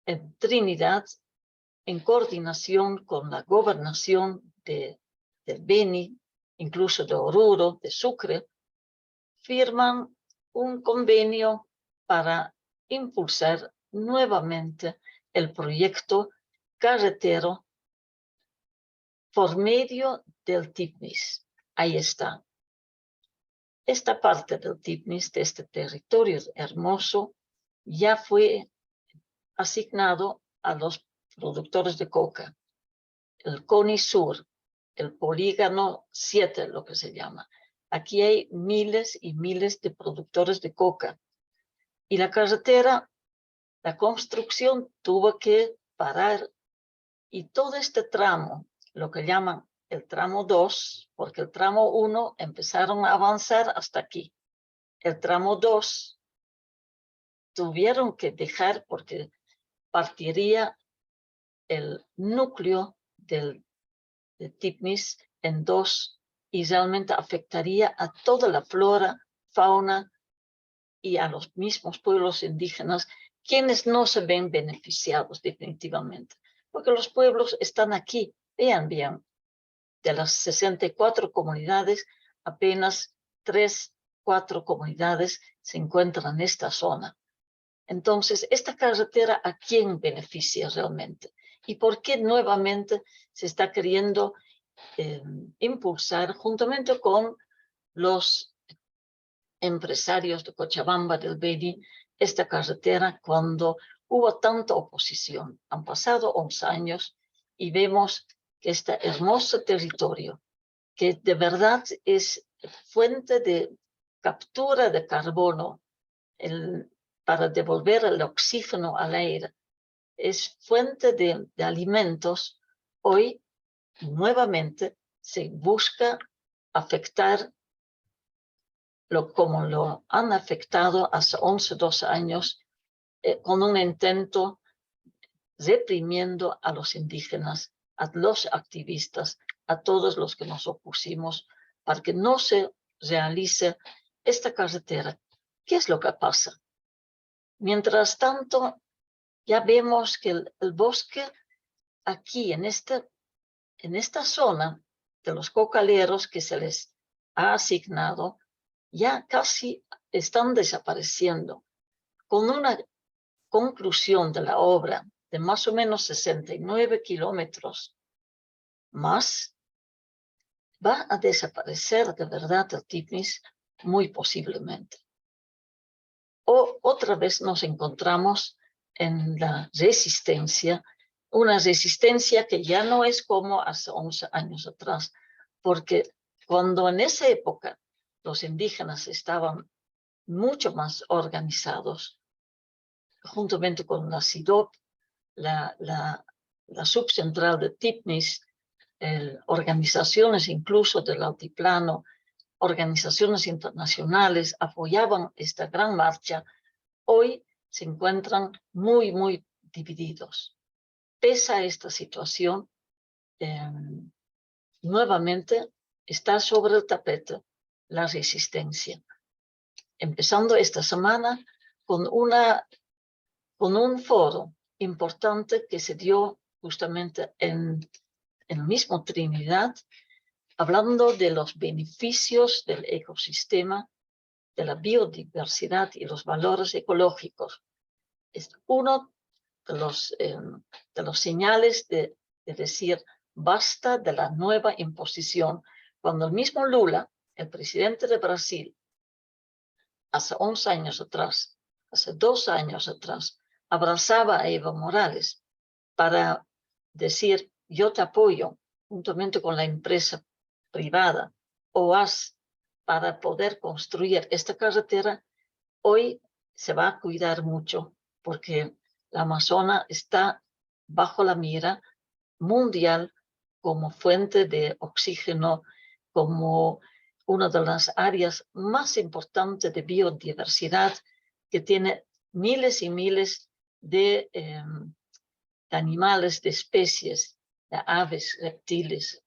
en Trinidad, en coordinación con la gobernación de Beni, incluso de Oruro, de Sucre, firman un convenio para impulsar nuevamente el proyecto carretero por medio del Tibnis. Ahí está. Esta parte del Tibnis, de este territorio hermoso, ya fue asignado a los productores de coca. El CONI Sur, el polígono 7, lo que se llama. Aquí hay miles y miles de productores de coca. Y la carretera, la construcción tuvo que parar, y todo este tramo, lo que llaman el tramo 2, porque el tramo 1 empezaron a avanzar hasta aquí. El tramo 2 tuvieron que dejar porque partiría el núcleo de Tibnis en 2 y realmente afectaría a toda la flora fauna y a los mismos pueblos indígenas, quienes no se ven beneficiados definitivamente, porque los pueblos están aquí. Vean bien, de las 64 comunidades, apenas 3, 4 comunidades se encuentran en esta zona. Entonces, esta carretera, ¿a quién beneficia realmente? ¿Y por qué nuevamente se está queriendo impulsar juntamente con los empresarios de Cochabamba, del Beni, esta carretera cuando hubo tanta oposición? Han pasado 11 años y vemos que este hermoso territorio, que de verdad es fuente de captura de carbono para devolver el oxígeno al aire, es fuente de alimentos, hoy nuevamente se busca afectar como lo han afectado hace 11, 12 años, con un intento reprimiendo a los indígenas, a los activistas, a todos los que nos opusimos para que no se realice esta carretera. ¿Qué es lo que pasa? Mientras tanto, ya vemos que el bosque aquí, en esta zona de los cocaleros que se les ha asignado, ya casi están desapareciendo. Con una conclusión de la obra de más o menos 69 kilómetros más, va a desaparecer de verdad el Tignis muy posiblemente. O otra vez nos encontramos en la resistencia, una resistencia que ya no es como hace 11 años atrás, porque cuando en esa época los indígenas estaban mucho más organizados, juntamente con la SIDOP, la subcentral de Tignis, organizaciones incluso del altiplano, organizaciones internacionales apoyaban esta gran marcha, hoy se encuentran muy, muy divididos. Pese a esta situación, nuevamente está sobre el tapete la resistencia. Empezando esta semana con un foro importante que se dio justamente en el mismo Trinidad, hablando de los beneficios del ecosistema, de la biodiversidad y los valores ecológicos. Es uno de los señales de decir basta de la nueva imposición. Cuando el mismo Lula, el presidente de Brasil, hace 11 años atrás, hace 2 años atrás, abrazaba a Evo Morales para decir yo te apoyo juntamente con la empresa privada, OAS, para poder construir esta carretera, hoy se va a cuidar mucho porque la Amazona está bajo la mira mundial como fuente de oxígeno, como una de las áreas más importantes de biodiversidad, que tiene miles y miles de animales, de especies, de aves, reptiles,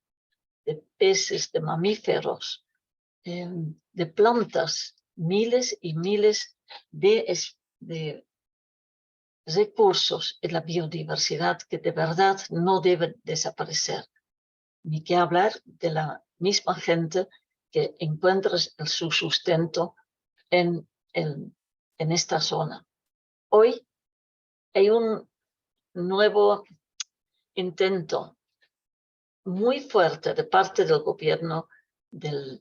de peces, de mamíferos, de plantas, miles y miles de recursos en la biodiversidad que de verdad no deben desaparecer. Ni que hablar de la misma gente que encuentra su sustento en esta zona. Hoy hay un nuevo intento muy fuerte de parte del gobierno del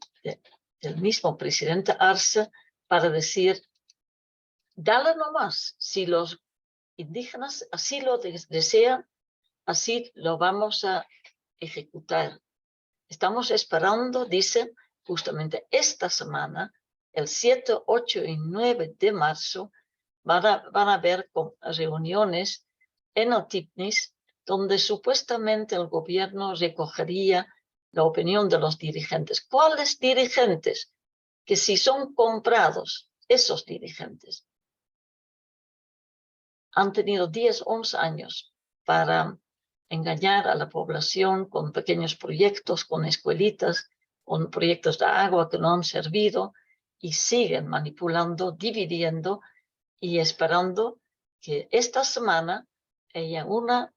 mismo presidente Arce para decir, dale nomás, si los indígenas así lo desean, así lo vamos a ejecutar. Estamos esperando, dice, justamente esta semana, el 7, 8 y 9 de marzo, van a haber reuniones en el Tignis, donde supuestamente el gobierno recogería la opinión de los dirigentes. ¿Cuáles dirigentes? Que si son comprados, esos dirigentes han tenido 10, 11 años para engañar a la población con pequeños proyectos, con escuelitas, con proyectos de agua que no han servido, y siguen manipulando, dividiendo y esperando que esta semana haya una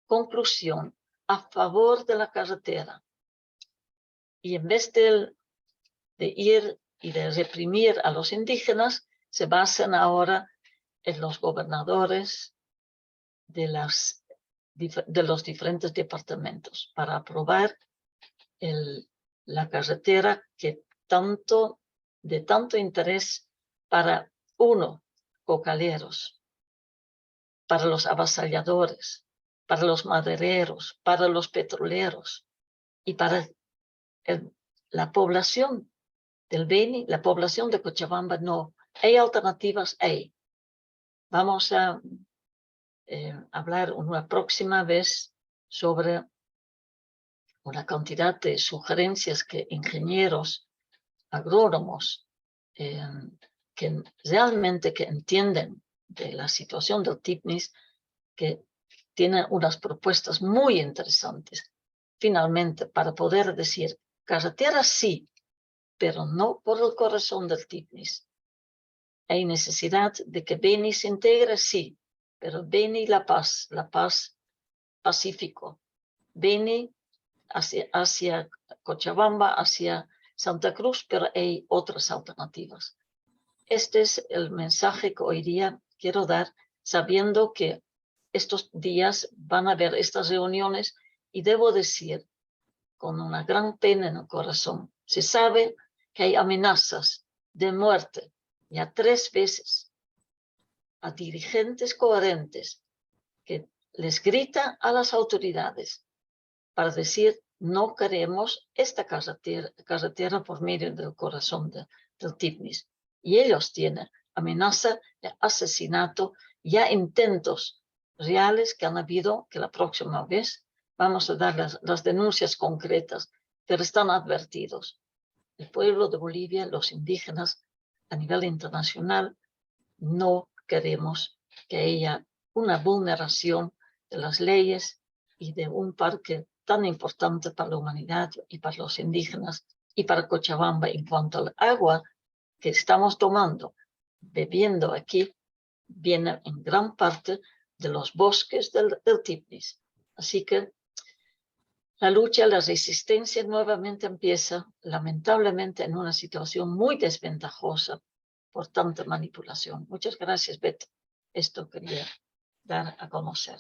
conclusión a favor de la carretera. Y en vez de ir y de reprimir a los indígenas, se basan ahora en los gobernadores de los diferentes departamentos para aprobar la carretera que de tanto interés para cocaleros, para los avasalladores, para los madereros, para los petroleros y para la población del Beni, la población de Cochabamba. No, hay alternativas, hay. Vamos a hablar una próxima vez sobre una cantidad de sugerencias que ingenieros, agrónomos, que realmente entienden de la situación del TIPNIS, que tienen unas propuestas muy interesantes, finalmente, para poder decir, carretera sí, pero no por el corazón del TIPNIS. Hay necesidad de que Beni se integre, sí, pero Beni la paz pacífico. Beni hacia Cochabamba, hacia Santa Cruz, pero hay otras alternativas. Este es el mensaje que hoy día quiero dar, sabiendo que estos días van a haber estas reuniones y debo decir, con una gran pena en el corazón, se sabe que hay amenazas de muerte ya 3 veces a dirigentes coherentes que les grita a las autoridades para decir no queremos esta carretera por medio del corazón del TIPNIS. Y ellos tienen amenaza de asesinato, ya intentos reales que han habido, que la próxima vez vamos a dar las denuncias concretas, pero están advertidos. El pueblo de Bolivia, los indígenas a nivel internacional, no queremos que haya una vulneración de las leyes y de un parque tan importante para la humanidad y para los indígenas y para Cochabamba en cuanto al agua que estamos tomando, bebiendo aquí, viene en gran parte de los bosques del TIPNIS. Así que la lucha, la resistencia nuevamente empieza, lamentablemente en una situación muy desventajosa por tanta manipulación. Muchas gracias, Beto. Esto quería dar a conocer.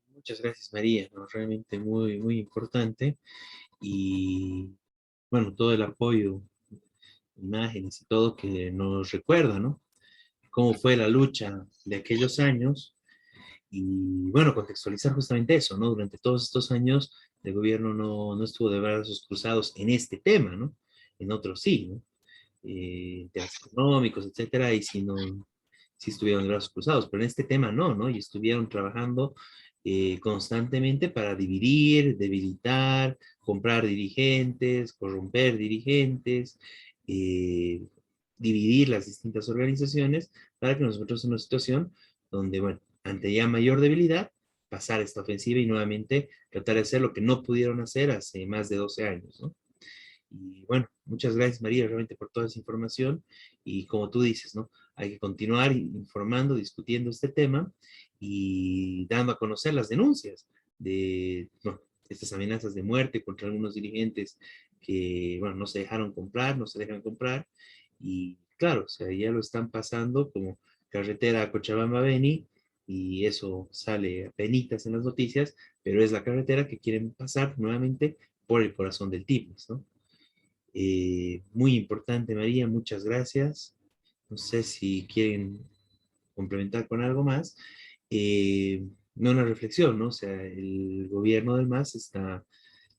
Muchas gracias, María, ¿no? Realmente muy, muy importante. Y bueno, todo el apoyo, imágenes y todo que nos recuerda, ¿no? Cómo fue la lucha de aquellos años. Y bueno, contextualizar justamente eso, ¿no? Durante todos estos años el gobierno no estuvo de brazos cruzados en este tema, ¿no? En otros sí, ¿no? Temas económicos, etcétera, y sí estuvieron de brazos cruzados, pero en este tema no, y estuvieron trabajando constantemente para dividir, debilitar, comprar dirigentes, corromper dirigentes, dividir las distintas organizaciones para que nos encontremos en una situación donde, bueno, ante ya mayor debilidad, pasar esta ofensiva y nuevamente tratar de hacer lo que no pudieron hacer hace más de 12 años, ¿no? Y bueno, muchas gracias, María, realmente por toda esa información. Y como tú dices, ¿no? Hay que continuar informando, discutiendo este tema y dando a conocer las denuncias de estas amenazas de muerte contra algunos dirigentes que, bueno, no se dejaron comprar, no se dejan comprar. Y claro, o sea, ya lo están pasando como carretera Cochabamba-Beni, y eso sale a penitas en las noticias, pero es la carretera que quieren pasar nuevamente por el corazón del TIPNIS, ¿no? Muy importante, María, muchas gracias. No sé si quieren complementar con algo más. No, una reflexión, ¿no? O sea, el gobierno del MAS está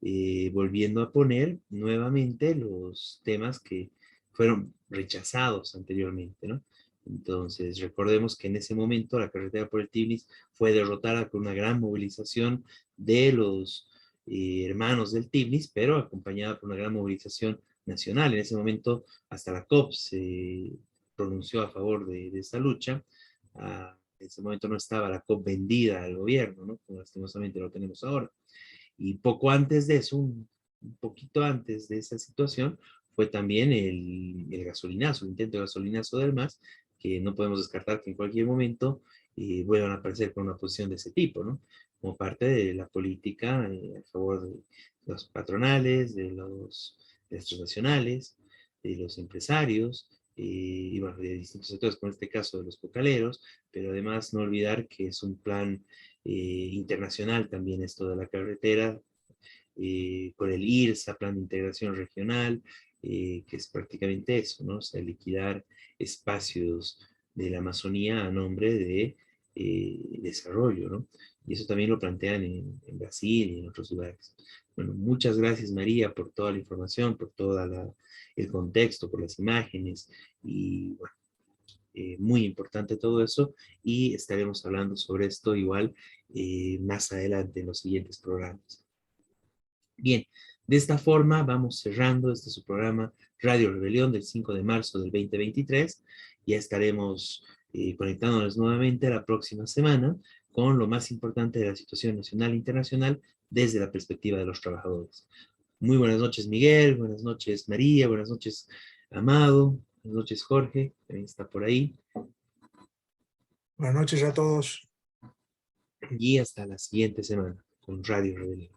volviendo a poner nuevamente los temas que fueron rechazados anteriormente, ¿no? Entonces, recordemos que en ese momento la carretera por el TIPNIS fue derrotada con una gran movilización de los hermanos del TIPNIS, pero acompañada por una gran movilización nacional. En ese momento, hasta la COP se pronunció a favor de esta lucha. En ese momento no estaba la COP vendida al gobierno, ¿no? Como lastimosamente lo tenemos ahora. Y poco antes de eso, un poquito antes de esa situación, fue también el gasolinazo, el intento de gasolinazo del MAS, que no podemos descartar que en cualquier momento vuelvan a aparecer con una posición de ese tipo, ¿no? Como parte de la política a favor de los patronales, de las transnacionales, de los empresarios, y bueno, de distintos sectores, como en este caso de los cocaleros, pero además no olvidar que es un plan internacional también esto de la carretera, por el IRSA, Plan de Integración Regional, que es prácticamente eso, ¿no? O sea, liquidar espacios de la Amazonía a nombre de desarrollo, ¿no? Y eso también lo plantean en Brasil y en otros lugares. Bueno, muchas gracias María por toda la información, por todo el contexto, por las imágenes, y bueno, muy importante todo eso, y estaremos hablando sobre esto igual más adelante en los siguientes programas. Bien, de esta forma vamos cerrando este su programa Radio Rebelión del 5 de marzo del 2023. Ya estaremos conectándonos nuevamente la próxima semana con lo más importante de la situación nacional e internacional desde la perspectiva de los trabajadores. Muy buenas noches Miguel, buenas noches María, buenas noches Amado, buenas noches Jorge, también está por ahí. Buenas noches a todos. Y hasta la siguiente semana con Radio Rebelión.